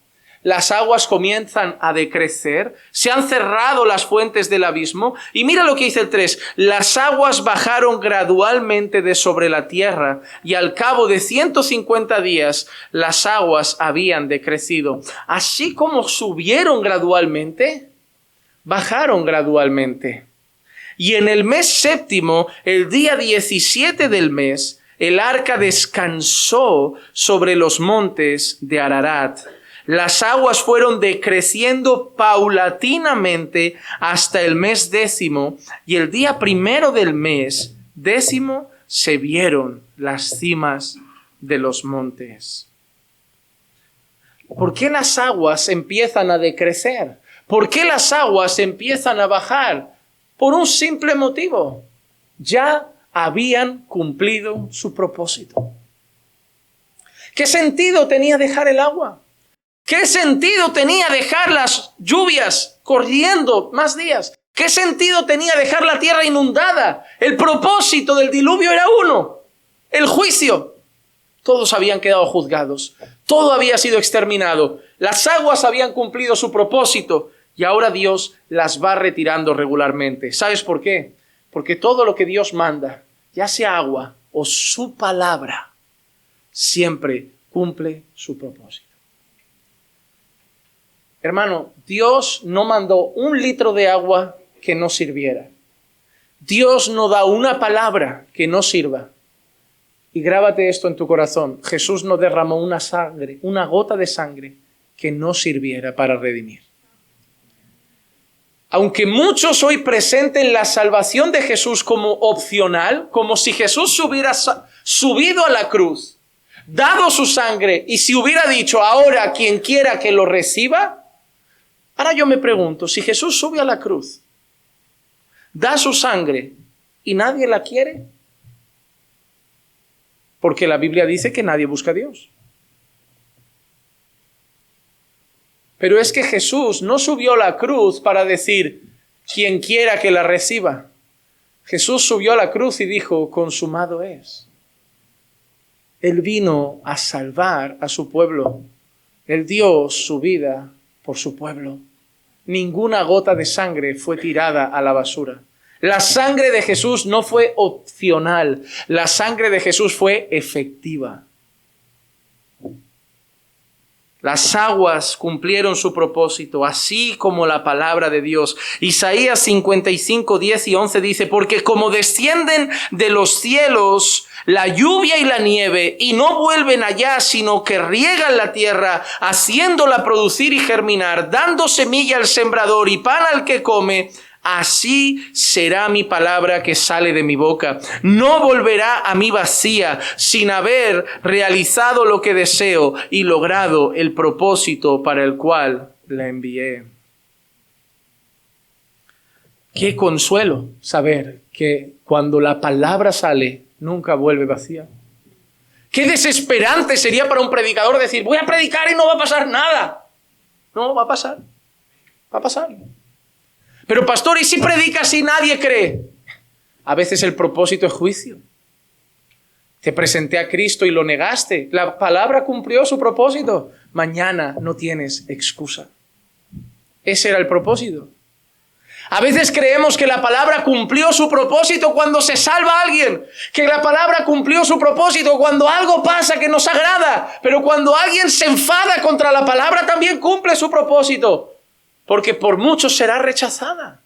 las aguas comienzan a decrecer, se han cerrado las fuentes del abismo, y mira lo que dice el 3, las aguas bajaron gradualmente de sobre la tierra, y al cabo de 150 días las aguas habían decrecido. Así como subieron gradualmente, bajaron gradualmente. Y en el mes séptimo, el día 17 del mes, el arca descansó sobre los montes de Ararat. Las aguas fueron decreciendo paulatinamente hasta el mes 10, y el día 1 del mes 10 se vieron las cimas de los montes. ¿Por qué las aguas empiezan a decrecer? ¿Por qué las aguas empiezan a bajar? Por un simple motivo: ya habían cumplido su propósito. ¿Qué sentido tenía dejar el agua? ¿Qué sentido tenía dejar las lluvias corriendo más días? ¿Qué sentido tenía dejar la tierra inundada? El propósito del diluvio era uno: el juicio. Todos habían quedado juzgados, todo había sido exterminado, las aguas habían cumplido su propósito. Y ahora Dios las va retirando regularmente. ¿Sabes por qué? Porque todo lo que Dios manda, ya sea agua o su palabra, siempre cumple su propósito. Hermano, Dios no mandó 1 litro de agua que no sirviera. Dios no da una palabra que no sirva. Y grábate esto en tu corazón. Jesús no derramó una gota de sangre que no sirviera para redimir. Aunque muchos hoy presenten la salvación de Jesús como opcional, como si Jesús hubiera subido a la cruz, dado su sangre, y si hubiera dicho ahora quien quiera que lo reciba, ahora yo me pregunto, si Jesús sube a la cruz, da su sangre y nadie la quiere, porque la Biblia dice que nadie busca a Dios. Pero es que Jesús no subió a la cruz para decir, quien quiera que la reciba. Jesús subió a la cruz y dijo, consumado es. Él vino a salvar a su pueblo. Él dio su vida por su pueblo. Ninguna gota de sangre fue tirada a la basura. La sangre de Jesús no fue opcional. La sangre de Jesús fue efectiva. Las aguas cumplieron su propósito, así como la palabra de Dios. Isaías 55, 10 y 11 dice, porque como descienden de los cielos la lluvia y la nieve, y no vuelven allá, sino que riegan la tierra, haciéndola producir y germinar, dando semilla al sembrador y pan al que come, así será mi palabra que sale de mi boca. No volverá a mí vacía, sin haber realizado lo que deseo y logrado el propósito para el cual la envié. Qué consuelo saber que cuando la palabra sale, nunca vuelve vacía. Qué desesperante sería para un predicador decir, voy a predicar y no va a pasar nada. No, va a pasar. Va a pasar. Pero pastor, ¿y si predicas y nadie cree? A veces el propósito es juicio. Te presenté a Cristo y lo negaste. La palabra cumplió su propósito. Mañana no tienes excusa. Ese era el propósito. A veces creemos que la palabra cumplió su propósito cuando se salva a alguien, que la palabra cumplió su propósito cuando algo pasa que nos agrada, pero cuando alguien se enfada contra la palabra también cumple su propósito. Porque por muchos será rechazada,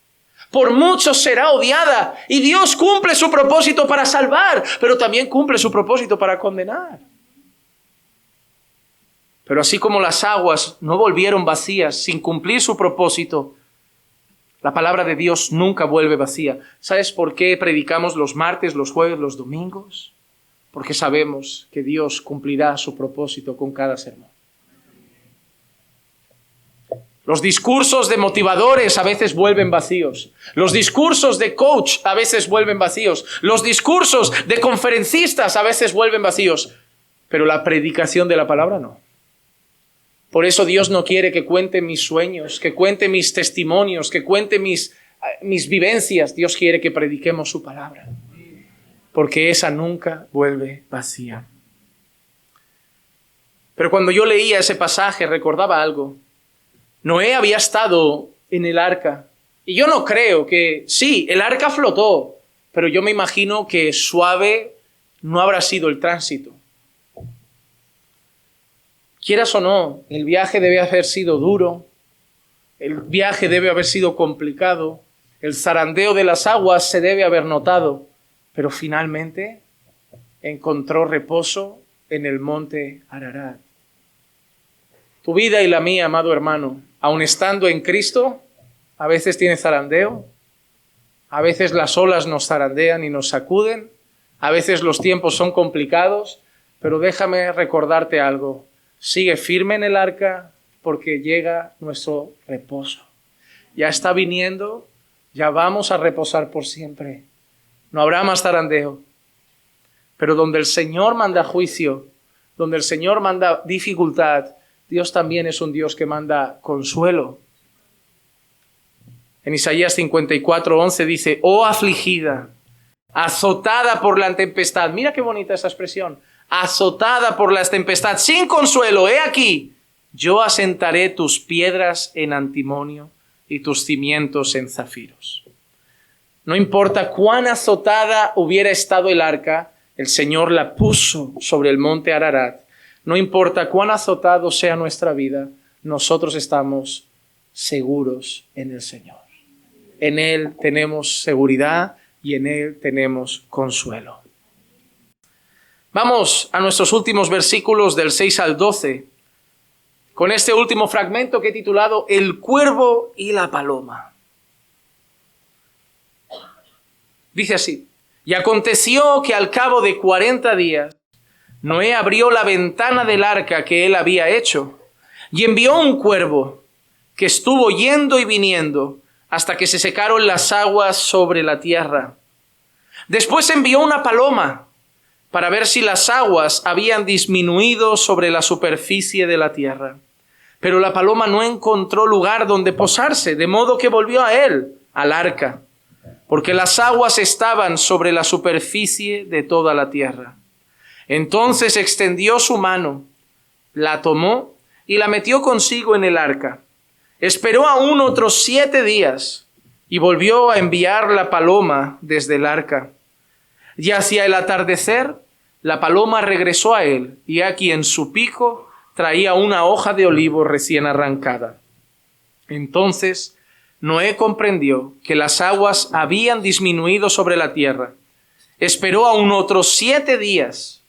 por muchos será odiada. Y Dios cumple su propósito para salvar, pero también cumple su propósito para condenar. Pero así como las aguas no volvieron vacías sin cumplir su propósito, la palabra de Dios nunca vuelve vacía. ¿Sabes por qué predicamos los martes, los jueves, los domingos? Porque sabemos que Dios cumplirá su propósito con cada sermón. Los discursos de motivadores a veces vuelven vacíos. Los discursos de coach a veces vuelven vacíos. Los discursos de conferencistas a veces vuelven vacíos. Pero la predicación de la palabra no. Por eso Dios no quiere que cuente mis sueños, que cuente mis testimonios, que cuente mis vivencias. Dios quiere que prediquemos su palabra. Porque esa nunca vuelve vacía. Pero cuando yo leía ese pasaje recordaba algo. Noé había estado en el arca y yo no creo que, sí, el arca flotó, pero yo me imagino que suave no habrá sido el tránsito. Quieras o no, el viaje debe haber sido duro, el viaje debe haber sido complicado, el zarandeo de las aguas se debe haber notado, pero finalmente encontró reposo en el monte Ararat. Tu vida y la mía, amado hermano, aun estando en Cristo, a veces tiene zarandeo, a veces las olas nos zarandean y nos sacuden, a veces los tiempos son complicados, pero déjame recordarte algo. Sigue firme en el arca porque llega nuestro reposo. Ya está viniendo, ya vamos a reposar por siempre. No habrá más zarandeo. Pero donde el Señor manda juicio, donde el Señor manda dificultad, Dios también es un Dios que manda consuelo. En Isaías 54:11 dice, oh afligida, azotada por la tempestad. Mira qué bonita esa expresión. Azotada por la tempestad, sin consuelo, he aquí, yo asentaré tus piedras en antimonio y tus cimientos en zafiros. No importa cuán azotada hubiera estado el arca, el Señor la puso sobre el monte Ararat. No importa cuán azotado sea nuestra vida, nosotros estamos seguros en el Señor. En Él tenemos seguridad y en Él tenemos consuelo. Vamos a nuestros últimos versículos del 6 al 12, con este último fragmento que he titulado El cuervo y la paloma. Dice así: y aconteció que al cabo de 40 días, Noé abrió la ventana del arca que él había hecho y envió un cuervo que estuvo yendo y viniendo hasta que se secaron las aguas sobre la tierra. Después envió una paloma para ver si las aguas habían disminuido sobre la superficie de la tierra. Pero la paloma no encontró lugar donde posarse, de modo que volvió a él, al arca, porque las aguas estaban sobre la superficie de toda la tierra. Entonces extendió su mano, la tomó y la metió consigo en el arca. Esperó aún otros 7 días y volvió a enviar la paloma desde el arca. Y hacia el atardecer, la paloma regresó a él, y aquí en su pico traía una hoja de olivo recién arrancada. Entonces Noé comprendió que las aguas habían disminuido sobre la tierra. Esperó aún otros 7 días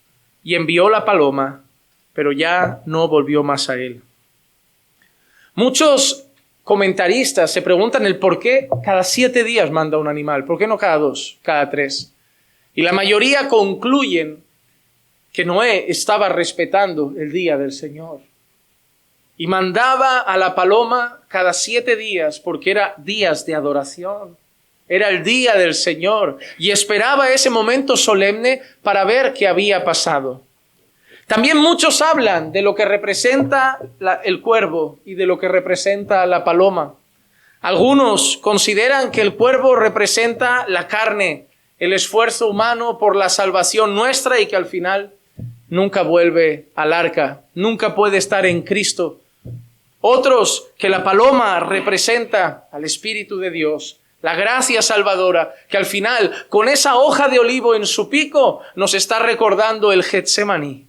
y envió la paloma, pero ya no volvió más a él. Muchos comentaristas se preguntan el por qué cada 7 días manda un animal, por qué no cada 2, cada 3. Y la mayoría concluyen que Noé estaba respetando el día del Señor y mandaba a la paloma cada 7 días porque era días de adoración. Era el día del Señor y esperaba ese momento solemne para ver qué había pasado. También muchos hablan de lo que representa el cuervo y de lo que representa la paloma. Algunos consideran que el cuervo representa la carne, el esfuerzo humano por la salvación nuestra y que al final nunca vuelve al arca, nunca puede estar en Cristo. Otros que la paloma representa al Espíritu de Dios, la gracia salvadora, que al final con esa hoja de olivo en su pico nos está recordando el Getsemaní,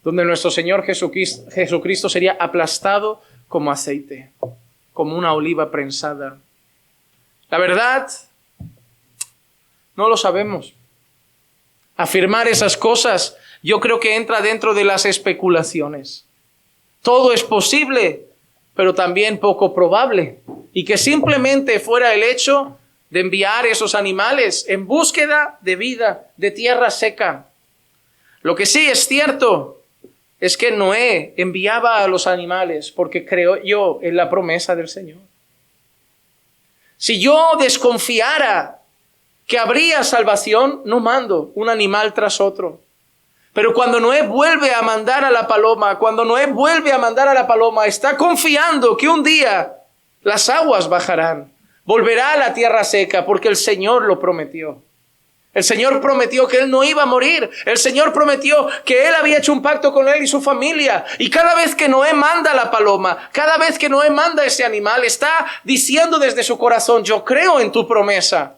donde nuestro Señor Jesucristo sería aplastado como aceite, como una oliva prensada. La verdad, no lo sabemos. Afirmar esas cosas, yo creo que entra dentro de las especulaciones. Todo es posible, pero también poco probable. Y que simplemente fuera el hecho de enviar esos animales en búsqueda de vida, de tierra seca. Lo que sí es cierto es que Noé enviaba a los animales porque creyó en la promesa del Señor. Si yo desconfiara que habría salvación, no mando un animal tras otro. Pero cuando Noé vuelve a mandar a la paloma, está confiando que un día las aguas bajarán, volverá a la tierra seca porque el Señor lo prometió. El Señor prometió que él no iba a morir. El Señor prometió que él había hecho un pacto con él y su familia. Y cada vez que Noé manda la paloma, cada vez que Noé manda ese animal, está diciendo desde su corazón: yo creo en tu promesa.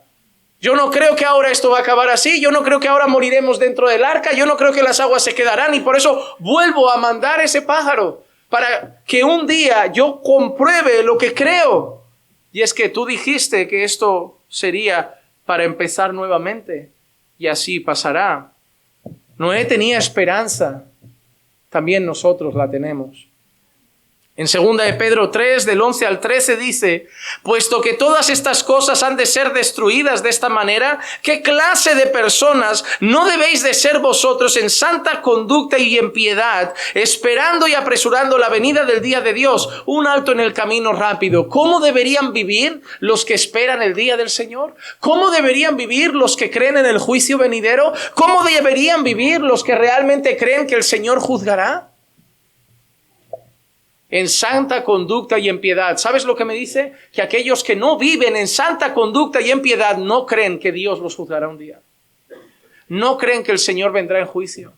Yo no creo que ahora esto va a acabar así. Yo no creo que ahora moriremos dentro del arca. Yo no creo que las aguas se quedarán. Y por eso vuelvo a mandar ese pájaro para que un día yo compruebe lo que creo. Y es que tú dijiste que esto sería para empezar nuevamente, y así pasará. Noé tenía esperanza, también nosotros la tenemos. En 2 de Pedro 3, del 11 al 13 dice: puesto que todas estas cosas han de ser destruidas de esta manera, ¿qué clase de personas no debéis de ser vosotros en santa conducta y en piedad, esperando y apresurando la venida del día de Dios, un alto en el camino rápido? ¿Cómo deberían vivir los que esperan el día del Señor? ¿Cómo deberían vivir los que creen en el juicio venidero? ¿Cómo deberían vivir los que realmente creen que el Señor juzgará? En santa conducta y en piedad. ¿Sabes lo que me dice? Que aquellos que no viven en santa conducta y en piedad no creen que Dios los juzgará un día. No creen que el Señor vendrá en juicio.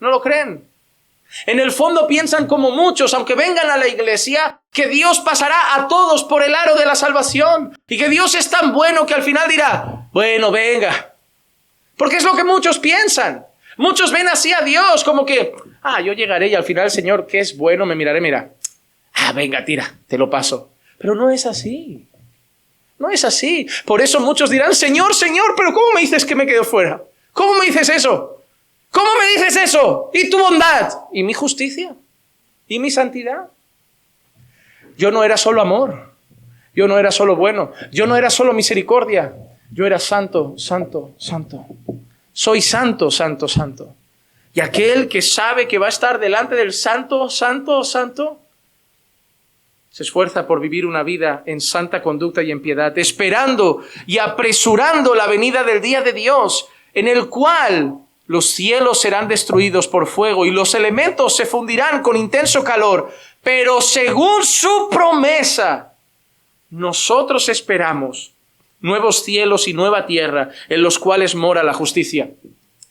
No lo creen. En el fondo piensan como muchos, aunque vengan a la iglesia, que Dios pasará a todos por el aro de la salvación. Y que Dios es tan bueno que al final dirá: bueno, venga. Porque es lo que muchos piensan. Muchos ven así a Dios como que: yo llegaré y al final el Señor, que es bueno, me miraré, mira. Venga, tira, te lo paso. Pero no es así. No es así. Por eso muchos dirán: Señor, Señor, pero ¿cómo me dices que me quedo fuera? ¿Cómo me dices eso? ¿Cómo me dices eso? ¿Y tu bondad? ¿Y mi justicia? ¿Y mi santidad? Yo no era solo amor. Yo no era solo bueno. Yo no era solo misericordia. Yo era santo, santo, santo. Soy santo, santo, santo. Y aquel que sabe que va a estar delante del santo, santo, santo, se esfuerza por vivir una vida en santa conducta y en piedad, esperando y apresurando la venida del día de Dios, en el cual los cielos serán destruidos por fuego y los elementos se fundirán con intenso calor. Pero según su promesa, nosotros esperamos nuevos cielos y nueva tierra en los cuales mora la justicia.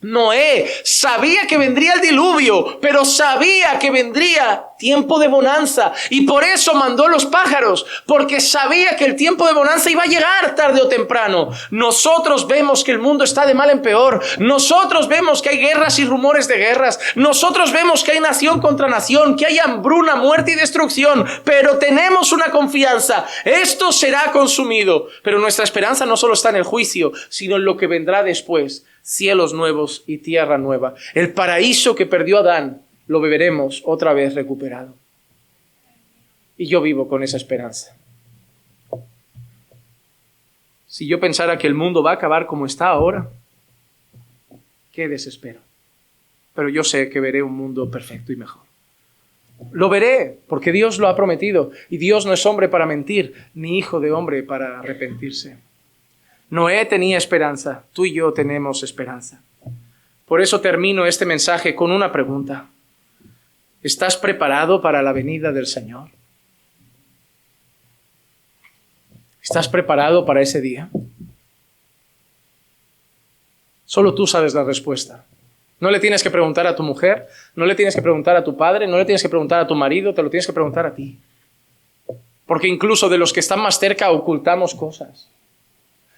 Noé sabía que vendría el diluvio, pero sabía que vendría tiempo de bonanza y por eso mandó los pájaros, porque sabía que el tiempo de bonanza iba a llegar tarde o temprano. Nosotros vemos que el mundo está de mal en peor, nosotros vemos que hay guerras y rumores de guerras, nosotros vemos que hay nación contra nación, que hay hambruna, muerte y destrucción, pero tenemos una confianza: esto será consumido. Pero nuestra esperanza no solo está en el juicio, sino en lo que vendrá después. Cielos nuevos y tierra nueva. El paraíso que perdió Adán lo veremos otra vez recuperado. Y yo vivo con esa esperanza. Si yo pensara que el mundo va a acabar como está ahora, qué desespero. Pero yo sé que veré un mundo perfecto y mejor. Lo veré porque Dios lo ha prometido. Y Dios no es hombre para mentir, ni hijo de hombre para arrepentirse. Noé tenía esperanza, tú y yo tenemos esperanza. Por eso termino este mensaje con una pregunta. ¿Estás preparado para la venida del Señor? ¿Estás preparado para ese día? Solo tú sabes la respuesta. No le tienes que preguntar a tu mujer, no le tienes que preguntar a tu padre, no le tienes que preguntar a tu marido, te lo tienes que preguntar a ti. Porque incluso de los que están más cerca ocultamos cosas.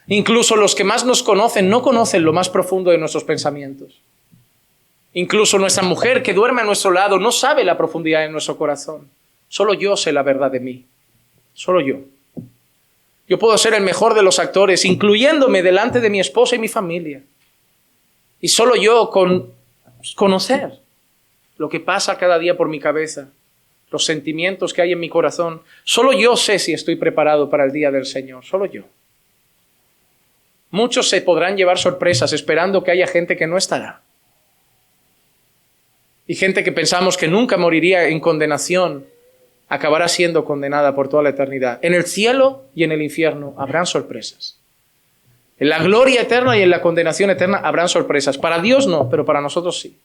Incluso los que más nos conocen no conocen lo más profundo de nuestros pensamientos. Incluso nuestra mujer que duerme a nuestro lado no sabe la profundidad de nuestro corazón. Solo yo sé la verdad de mí. Solo yo. Yo puedo ser el mejor de los actores, incluyéndome delante de mi esposa y mi familia. Y solo yo conocer lo que pasa cada día por mi cabeza, los sentimientos que hay en mi corazón. Solo yo sé si estoy preparado para el día del Señor. Solo yo. Muchos se podrán llevar sorpresas esperando que haya gente que no estará. Y gente que pensamos que nunca moriría en condenación, acabará siendo condenada por toda la eternidad. En el cielo y en el infierno habrán sorpresas. En la gloria eterna y en la condenación eterna habrán sorpresas. Para Dios no, pero para nosotros sí.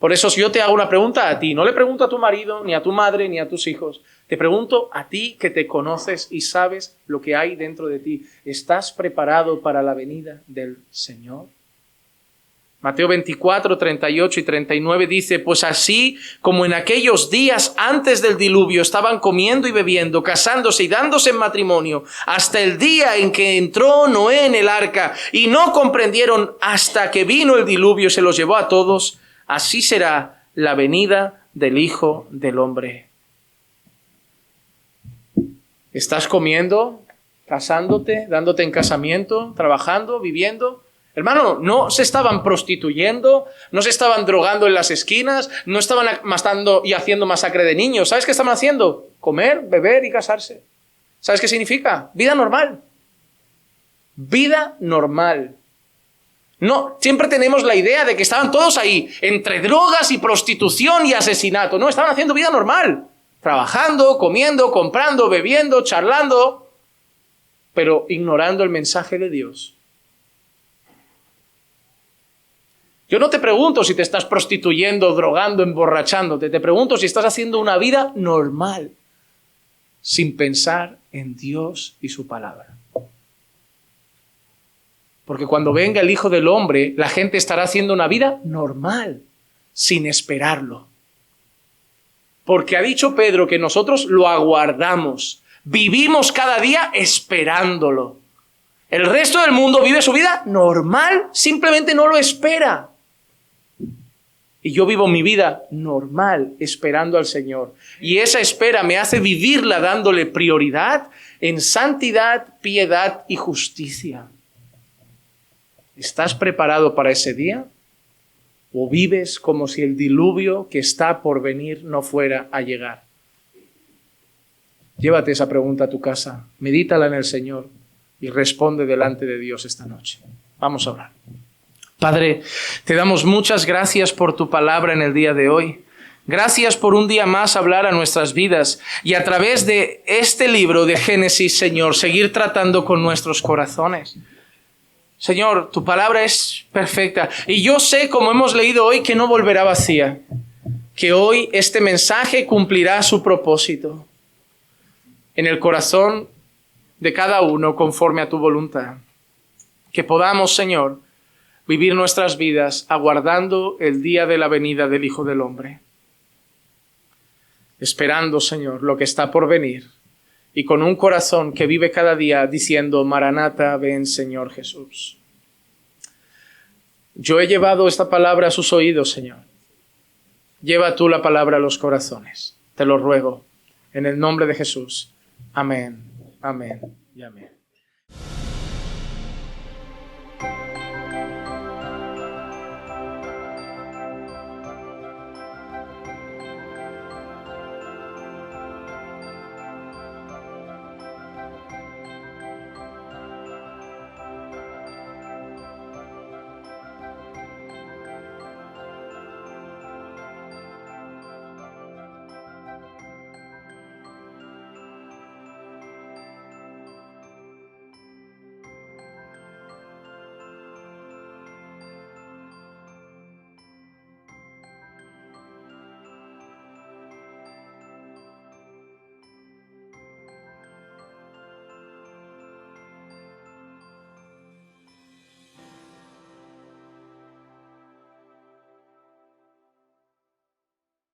Por eso si yo te hago una pregunta a ti, no le pregunto a tu marido, ni a tu madre, ni a tus hijos. Te pregunto a ti que te conoces y sabes lo que hay dentro de ti. ¿Estás preparado para la venida del Señor? Mateo 24, 38 y 39 dice: pues así como en aquellos días antes del diluvio estaban comiendo y bebiendo, casándose y dándose en matrimonio, hasta el día en que entró Noé en el arca y no comprendieron hasta que vino el diluvio y se los llevó a todos, así será la venida del Hijo del Hombre. ¿Estás comiendo, casándote, dándote en casamiento, trabajando, viviendo? Hermano, no se estaban prostituyendo, no se estaban drogando en las esquinas, no estaban matando y haciendo masacre de niños. ¿Sabes qué estaban haciendo? Comer, beber y casarse. ¿Sabes qué significa? Vida normal. Vida normal. No, siempre tenemos la idea de que estaban todos ahí, entre drogas y prostitución y asesinato. No, estaban haciendo vida normal. Trabajando, comiendo, comprando, bebiendo, charlando, pero ignorando el mensaje de Dios. Yo no te pregunto si te estás prostituyendo, drogando, emborrachándote. Te pregunto si estás haciendo una vida normal, sin pensar en Dios y su palabra. Porque cuando venga el Hijo del Hombre, la gente estará haciendo una vida normal, sin esperarlo. Porque ha dicho Pedro que nosotros lo aguardamos. Vivimos cada día esperándolo. El resto del mundo vive su vida normal, simplemente no lo espera. Y yo vivo mi vida normal esperando al Señor. Y esa espera me hace vivirla dándole prioridad en santidad, piedad y justicia. ¿Estás preparado para ese día? ¿O vives como si el diluvio que está por venir no fuera a llegar? Llévate esa pregunta a tu casa, medítala en el Señor y responde delante de Dios esta noche. Vamos a orar. Padre, te damos muchas gracias por tu palabra en el día de hoy. Gracias por un día más hablar a nuestras vidas y a través de este libro de Génesis, Señor, seguir tratando con nuestros corazones. Señor, tu palabra es perfecta y yo sé, como hemos leído hoy, que no volverá vacía, que hoy este mensaje cumplirá su propósito en el corazón de cada uno conforme a tu voluntad. Que podamos, Señor, vivir nuestras vidas aguardando el día de la venida del Hijo del Hombre. Esperando, Señor, lo que está por venir y con un corazón que vive cada día diciendo, Maranata, ven, Señor Jesús. Yo he llevado esta palabra a sus oídos, Señor. Lleva tú la palabra a los corazones. Te lo ruego, en el nombre de Jesús. Amén, amén y amén.